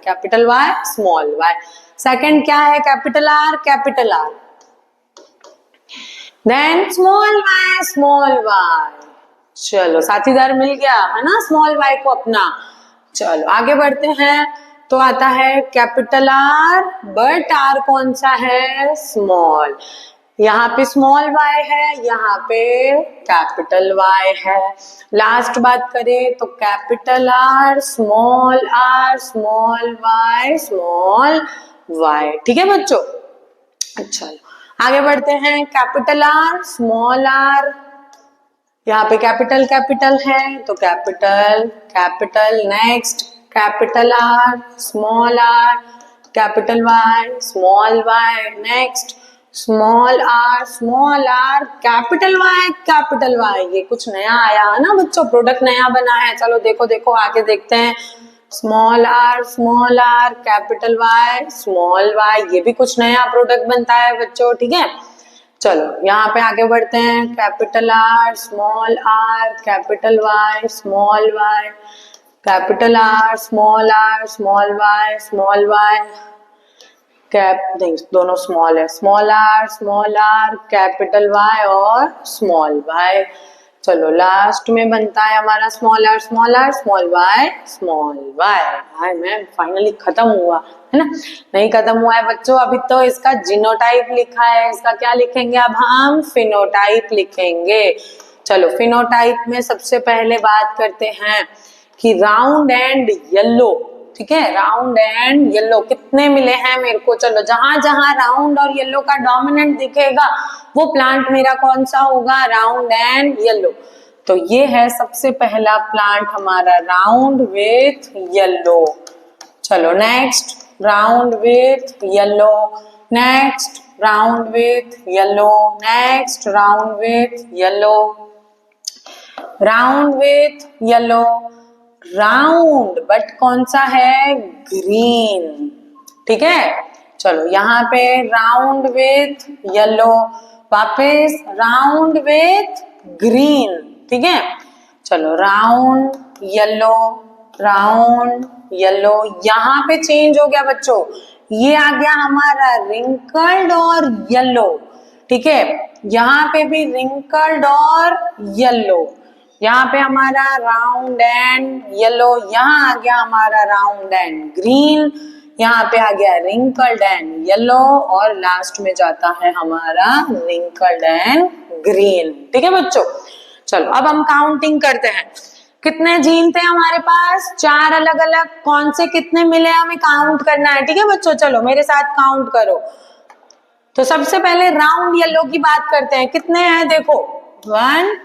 capital Y small Y. Second क्या है, capital R then small Y. चलो साथीदार मिल गया है ना स्मॉल वाई को अपना। चलो आगे बढ़ते हैं तो आता है कैपिटल आर बट आर कौन सा है, स्मॉल। यहाँ पे स्मॉल वाई है, यहाँ पे कैपिटल वाई है। लास्ट बात करें तो कैपिटल आर स्मॉल वाई। ठीक है बच्चों, अच्छा आगे बढ़ते हैं कैपिटल आर स्मॉल आर। यहाँ पे कैपिटल है तो capital next capital R small R capital Y small Y next small R capital Y. ये कुछ नया आया है ना बच्चों, प्रोडक्ट नया बना है। चलो देखो आगे देखते हैं small R capital Y small Y. ये भी कुछ नया प्रोडक्ट बनता है बच्चों। ठीक है, चलो यहाँ पे आगे बढ़ते हैं capital R capital Y small Y capital R small Y दोनों स्मॉल है, स्मॉल आर कैपिटल वाई और स्मॉल वाई। चलो लास्ट में बनता है हमारा small R small Y. Hi ma'am finally खत्म हुआ है ना, नहीं खत्म हुआ है बच्चों, अभी तो इसका जीनोटाइप लिखा है। इसका क्या लिखेंगे अब हम, फिनोटाइप लिखेंगे। चलो फिनोटाइप में सबसे पहले बात करते हैं कि राउंड एंड येलो। ठीक है, राउंड एंड येलो कितने मिले हैं मेरे को। चलो जहां जहां राउंड और येलो का डोमिनेंट दिखेगा वो प्लांट मेरा कौन सा होगा, राउंड एंड येलो। तो ये है सबसे पहला प्लांट हमारा राउंड विथ येलो। चलो next round with yellow, next round with yellow, next round with yellow, round with yellow, round but कौन सा है, ग्रीन। ठीक है, चलो यहाँ पे राउंड विथ येलो, वापस राउंड विथ ग्रीन। ठीक है, चलो राउंड येलो, यहाँ पे चेंज हो गया बच्चों, ये आ गया हमारा रिंकल्ड और येलो। ठीक है, यहाँ पे भी रिंकल्ड और येलो, यहाँ पे हमारा राउंड एंड येलो, यहाँ आ गया हमारा राउंड एंड ग्रीन, यहाँ पे आ गया रिंकल्ड एंड येलो और लास्ट में जाता है हमारा रिंकल्ड एंड ग्रीन। ठीक है बच्चों, चलो अब हम काउंटिंग करते हैं। कितने जीन थे हमारे पास, 4 अलग अलग, कौन से कितने मिले हमें काउंट करना है। ठीक है बच्चों, चलो मेरे साथ काउंट करो। तो सबसे पहले राउंड येलो की बात करते हैं, कितने हैं देखो, 1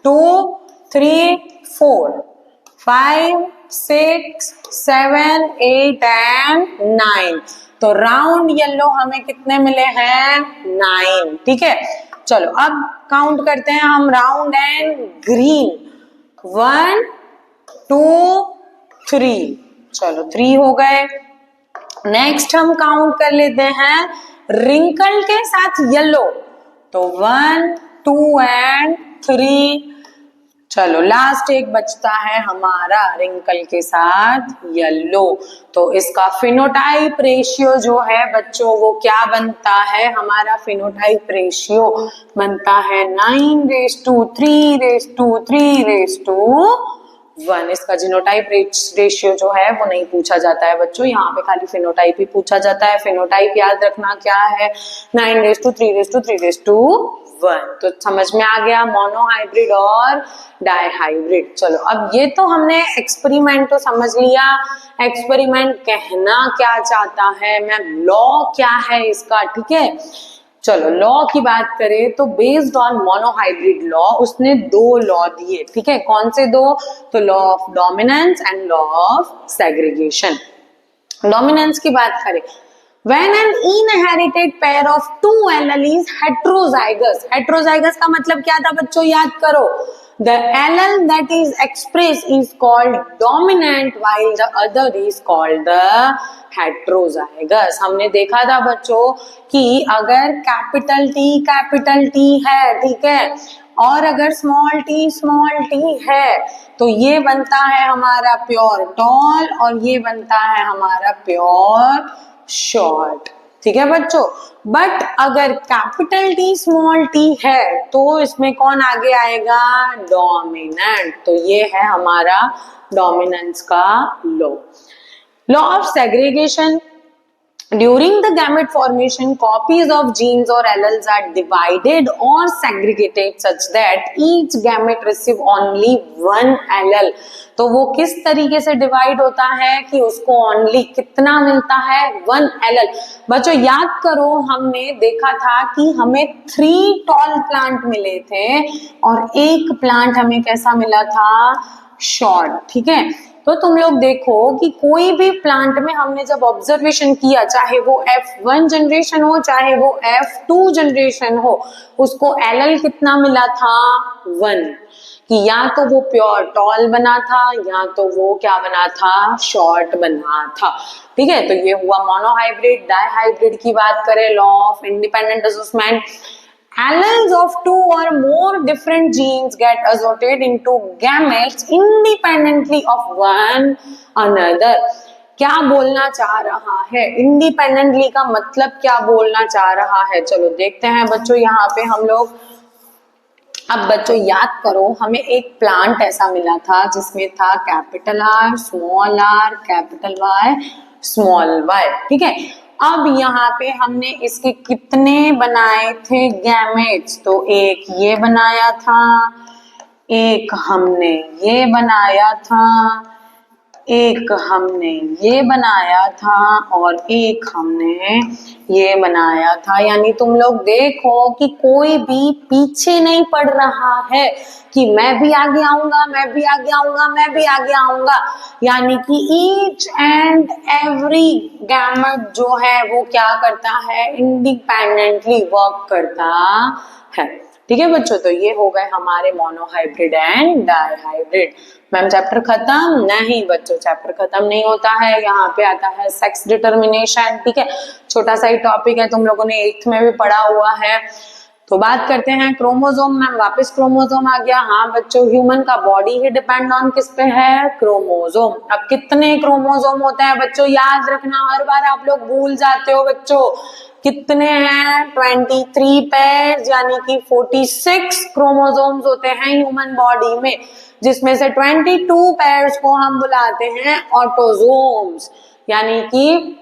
2 3 4 5 6 7 8 एंड 9। तो राउंड येलो हमें कितने मिले हैं, 9। ठीक है, चलो अब काउंट करते हैं हम राउंड एंड ग्रीन, 1 2 3। चलो 3 हो गए। नेक्स्ट हम काउंट कर लेते हैं रिंकल के साथ येलो, तो 1 2 एंड 3। चलो लास्ट एक बचता है हमारा रिंकल के साथ येलो। तो इसका फिनोटाइप रेशियो जो है बच्चों वो क्या बनता है, हमारा फिनोटाइप रेशियो बनता है 9:3:3:1। इसका जीनोटाइप रेशियो जो है वो नहीं पूछा जाता है बच्चों, यहाँ पे खाली फिनोटाइप ही पूछा जाता है। फिनोटाइप याद रखना क्या है, 9:3:3:1। तो समझ में आ गया, मोनोहाइब्रिड और डाइहाइब्रिड। चलो अब ये तो हमने एक्सपेरिमेंट तो समझ लिया, एक्सपेरिमेंट कहना क्या चाहता है मैम, लॉ क्या है इसका। ठीक है, चलो लॉ की बात करें तो बेस्ड ऑन मोनोहाइब्रिड लॉ उसने 2 लॉ दिए। ठीक है, कौन से 2, तो law of dominance and law of segregation. Dominance की बात करें, when an inherited pair of 2 alleles heterozygous, heterozygous का मतलब क्या था बच्चों, याद करो, the allele that is expressed is called dominant while the other is called the heterozygous। हमने देखा था बच्चों कि अगर कैपिटल टी है, ठीक है, और अगर स्मॉल टी है तो ये बनता है हमारा प्योर टॉल और ये बनता है हमारा प्योर शॉर्ट, ठीक है बच्चों। बट अगर कैपिटल टी स्मॉल टी है तो इसमें कौन आगे आएगा? डोमिनेंट। तो ये है हमारा डोमिनेंस का law of segregation. During the gamete formation, copies of genes or alleles are divided or segregated such that each gamete receive only one allele। तो वो किस तरीके से डिवाइड होता है कि उसको ओनली कितना मिलता है? 1 एलेल। बच्चों याद करो, हमने देखा था कि हमें 3 टॉल प्लांट मिले थे और एक प्लांट हमें कैसा मिला था? शॉर्ट, ठीक है। तो तुम लोग देखो कि कोई भी प्लांट में हमने जब ऑब्जर्वेशन किया, चाहे वो F1 जनरेशन हो चाहे वो F2 जनरेशन हो, उसको एलएल कितना मिला था? 1। कि या तो वो प्योर टॉल बना था या तो वो क्या बना था? शॉर्ट बना था, ठीक है। तो ये हुआ मोनोहाइब्रिड। डाइहाइब्रिड की बात करें, law of independent association, alleles of 2 or more different genes get associated into gametes independently of one another। क्या बोलना चाह रहा है? इंडिपेंडेंटली का मतलब क्या बोलना चाह रहा है? चलो देखते हैं बच्चों। यहाँ पे हम लोग, अब बच्चों याद करो, हमें एक प्लांट ऐसा मिला था जिसमें था capital R small r capital Y small y, ठीक है। अब यहाँ पे हमने इसके कितने बनाए थे गैमेट्स? तो एक ये बनाया था, एक हमने ये बनाया था, एक हमने ये बनाया था और एक हमने ये बनाया था। यानी तुम लोग देखो कि कोई भी पीछे नहीं पड़ रहा है कि मैं भी आगे आऊंगा, मैं भी आगे आऊंगा, मैं भी आगे आऊंगा। यानी कि ईच एंड एवरी गैमेट जो है वो क्या करता है? इंडिपेंडेंटली वर्क करता है, ठीक है बच्चों। तो ये हो गए हमारे monohybrid and dihybrid. Ma'am chapter खत्म? नहीं बच्चों, चैप्टर खत्म नहीं होता है। यहाँ पे आता है सेक्स डिटर्मिनेशन, ठीक है। छोटा सा ही टॉपिक है, तुम लोगों ने 8th में भी पढ़ा हुआ है। तो बात करते हैं क्रोमोसोम। मैम वापस क्रोमोसोम आ गया। हाँ बच्चों, ह्यूमन का बॉडी ही डिपेंड ऑन किस पे है? क्रोमोसोम। अब कितने क्रोमोसोम होते हैं बच्चों? याद रखना, हर बार आप लोग भूल जाते हो बच्चों। कितने हैं? 23 पेयर्स, यानी कि 46 क्रोमोसोम्स होते हैं ह्यूमन बॉडी में, जिसमें से 22 पेयर्स को हम बुलाते हैं ऑटोसोम्स। यानी कि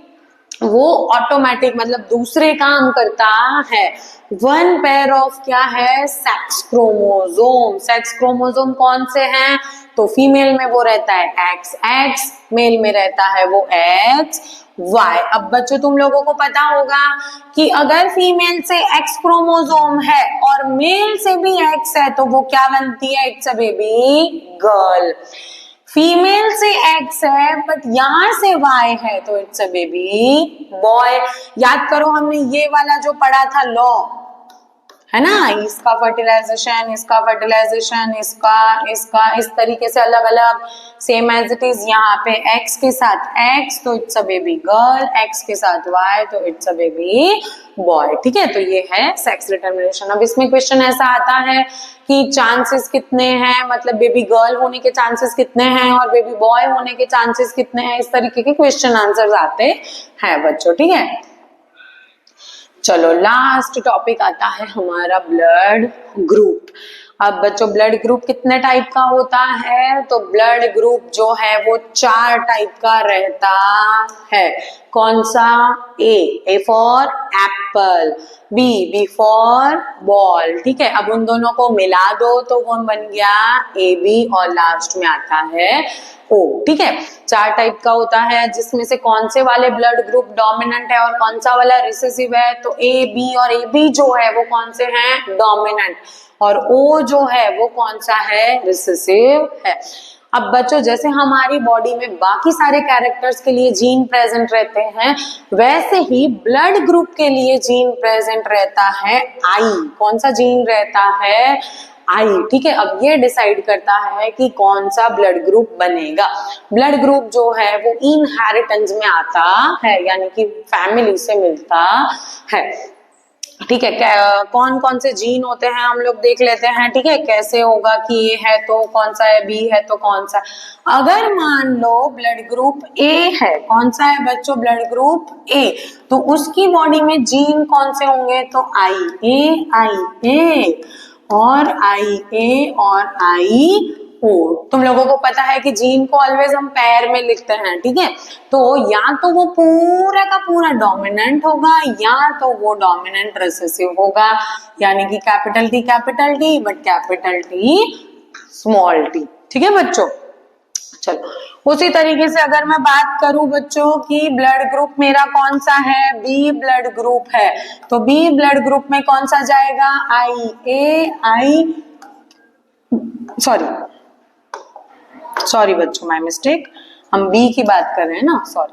वो ऑटोमेटिक मतलब दूसरे काम करता है। 1 पेयर ऑफ क्या है? Sex chromosome. सेक्स क्रोमोसोम कौन से हैं? तो फीमेल में वो रहता है XX, मेल में रहता है वो XY। अब बच्चों तुम लोगों को पता होगा कि अगर फीमेल से X क्रोमोसोम है और मेल से भी X है तो वो क्या बनती है? It's a baby girl. Female से X है बट यहाँ से Y है तो इट्स अ बेबी बॉय। याद करो, हमने ये वाला जो पढ़ा था लॉ, है ना, इसका फर्टिलाइजेशन, इसका फर्टिलाइजेशन, इसका इसका इस तरीके से अलग अलग, सेम एज इट इज। यहाँ पे X के साथ X तो it's a baby girl, X के साथ Y तो इट्स अ बेबी बॉय, ठीक है। तो ये है सेक्स डिटर्मिनेशन। अब इसमें क्वेश्चन ऐसा आता है कि चांसेस कितने हैं, मतलब बेबी गर्ल होने के चांसेस कितने हैं और बेबी बॉय होने के चांसेस कितने हैं, इस तरीके के क्वेश्चन आंसर्स आते हैं बच्चों, ठीक है। चलो लास्ट टॉपिक आता है हमारा ब्लड ग्रुप। अब बच्चों ब्लड ग्रुप कितने टाइप का होता है? तो ब्लड ग्रुप जो है वो 4 टाइप का रहता है। कौन सा? A for apple, B for ball, ठीक है। अब उन दोनों को मिला दो तो वो बन गया AB और लास्ट में आता है O, ठीक है। 4 टाइप का होता है, जिसमें से कौन से वाले ब्लड ग्रुप डोमिनेंट है और कौन सा वाला रिसेसिव है? तो AB और AB जो है वो कौन से हैं? डोमिनेंट। और O जो है वो कौन सा है? रिसेसिव है। अब बच्चों जैसे हमारी बॉडी में बाकी सारे कैरेक्टर्स के लिए जीन प्रेजेंट रहते हैं, वैसे ही ब्लड ग्रुप के लिए जीन प्रेजेंट रहता है I। कौन सा जीन रहता है? आई, ठीक है। अब ये डिसाइड करता है कि कौन सा ब्लड ग्रुप बनेगा। ब्लड ग्रुप जो है वो इनहेरिटेंस में आता है, यानी कि फैमिली से मिलता है, ठीक है। कौन कौन से जीन होते हैं हम लोग देख लेते हैं, ठीक है। कैसे होगा कि ए है तो कौन सा है, बी है तो कौन सा। अगर मान लो ब्लड ग्रुप ए है, कौन सा है बच्चों, ब्लड ग्रुप ए, तो उसकी बॉडी में जीन कौन से होंगे, तो आई ए और आई ए और आई ओ। तुम लोगों को पता है कि जीन को ऑलवेज हम पैर में लिखते हैं, ठीक है। तो या तो वो पूरा का पूरा डोमिनेंट होगा या तो वो डोमिनेंट रिसेसिव होगा, यानी कि capital T but capital T small T, ठीक है बच्चों। चलो उसी तरीके से अगर मैं बात करूं बच्चों कि ब्लड ग्रुप मेरा कौन सा है, बी ब्लड ग्रुप है, तो बी ब्लड ग्रुप में कौन सा जाएगा, सॉरी बच्चों, माय मिस्टेक, हम बी की बात कर रहे हैं ना, सॉरी।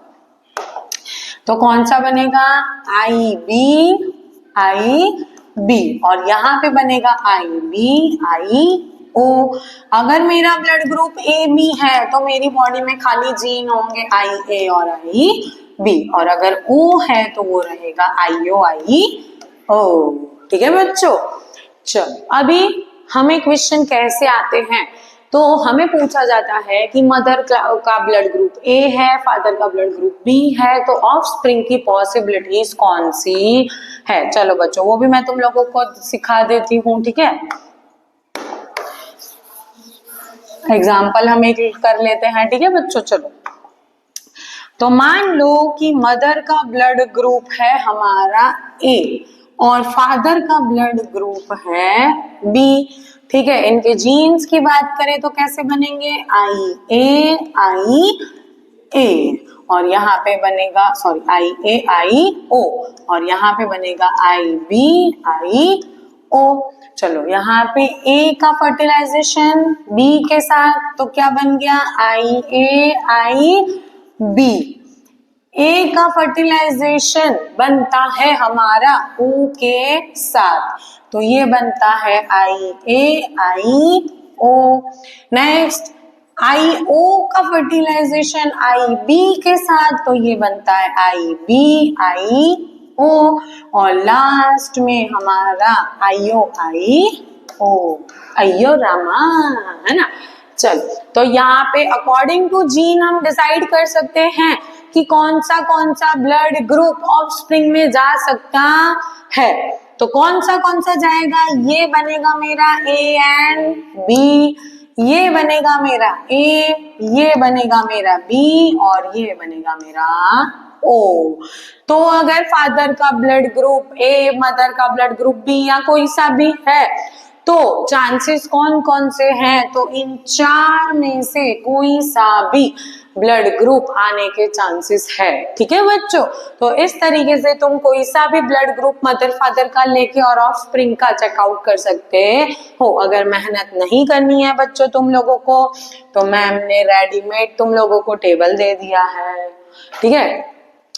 तो कौन सा बनेगा, आई बी और यहाँ पे बनेगा आई बी आई ओ। अगर मेरा ब्लड ग्रुप ए बी है तो मेरी बॉडी में खाली जीन होंगे आई ए और आई बी, और अगर ओ है तो वो रहेगा आई ओ, ठीक है बच्चों। चलो अभी हमें क्वेश्चन कैसे आते हैं, तो हमें पूछा जाता है कि मदर का ब्लड ग्रुप ए है, फादर का ब्लड ग्रुप बी है, तो ऑफस्प्रिंग की पॉसिबिलिटीज कौन सी है। चलो बच्चों वो भी मैं तुम लोगों को सिखा देती हूँ, ठीक है। एग्जाम्पल हम एक कर लेते हैं, ठीक है बच्चों। चलो तो मान लो कि मदर का ब्लड ग्रुप है हमारा ए और फादर का ब्लड ग्रुप है बी, ठीक है। इनके जीन्स की बात करें तो कैसे बनेंगे, आई ए और यहाँ पे बनेगा आई ओ और यहाँ पे बनेगा आई ओ। चलो यहाँ पे ए का फर्टिलाइजेशन बी के साथ तो क्या बन गया, आई बी। ए का फर्टिलाइजेशन बनता है हमारा ओ के साथ, तो ये बनता है आई ओ। नेक्स्ट आई ओ का फर्टिलाइजेशन आई बी के साथ, तो ये बनता है आई ओ और लास्ट में हमारा आइयो रामा, है ना। चल तो यहाँ पे अकॉर्डिंग टू जीन हम डिसाइड कर सकते हैं कि कौन सा ब्लड ग्रुप ऑफस्प्रिंग में जा सकता है। तो कौन सा जाएगा, ये बनेगा मेरा ए एंड बी, ये बनेगा मेरा ए, ये बनेगा मेरा बी और ये बनेगा मेरा ओ। तो अगर फादर का ब्लड ग्रुप ए, मदर का ब्लड ग्रुप बी या कोई सा भी है तो चांसेस कौन कौन से हैं, तो इन चार में से कोई सा भी ब्लड ग्रुप आने के चांसेस है, ठीक है बच्चों। तो इस तरीके से तुम कोई सा भी ब्लड ग्रुप मदर फादर का लेके और ऑफस्प्रिंग का चेकआउट कर सकते हो। अगर मेहनत नहीं करनी है बच्चों तुम लोगों को, तो मैम ने रेडीमेड तुम लोगों को टेबल दे दिया है, ठीक है।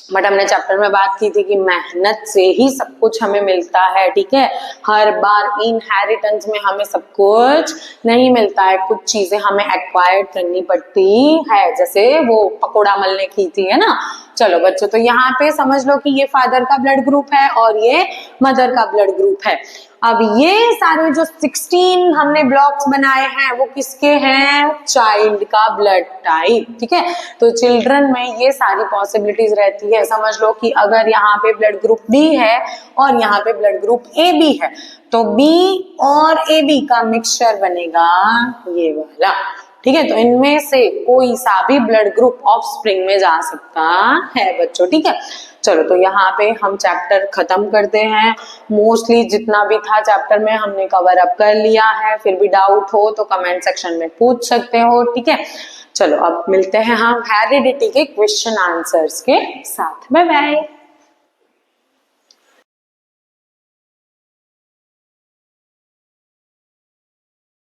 बट हमने चैप्टर में बात की थी कि मेहनत से ही सब कुछ हमें मिलता है, ठीक है। हर बार इनहेरिटेंस में हमें सब कुछ नहीं मिलता है, कुछ चीजें हमें एक्वायर्ड करनी पड़ती है, जैसे वो पकोड़ा मलने की थी, है ना। चलो बच्चों तो यहाँ पे समझ लो कि ये फादर का ब्लड ग्रुप है और ये मदर का ब्लड ग्रुप है। अब ये सारे जो 16 हमने ब्लॉक्स बनाए हैं वो किसके हैं, चाइल्ड का ब्लड टाइप, ठीक है। तो चिल्ड्रन में ये सारी पॉसिबिलिटीज रहती है। समझ लो कि अगर यहाँ पे ब्लड ग्रुप बी है और यहाँ पे ब्लड ग्रुप ए बी है, तो बी और ए बी का मिक्सचर बनेगा ये वाला, ठीक है। तो इनमें से कोई सा भी ब्लड ग्रुप ऑफस्प्रिंग में जा सकता है बच्चों, ठीक है। चलो तो यहाँ पे हम चैप्टर खत्म करते हैं। मोस्टली जितना भी था चैप्टर में हमने कवर अप कर लिया है। फिर भी डाउट हो तो कमेंट सेक्शन में पूछ सकते हो, ठीक है। चलो अब मिलते हैं हम हेरिडिटी के क्वेश्चन आंसर्स के साथ। Bye bye.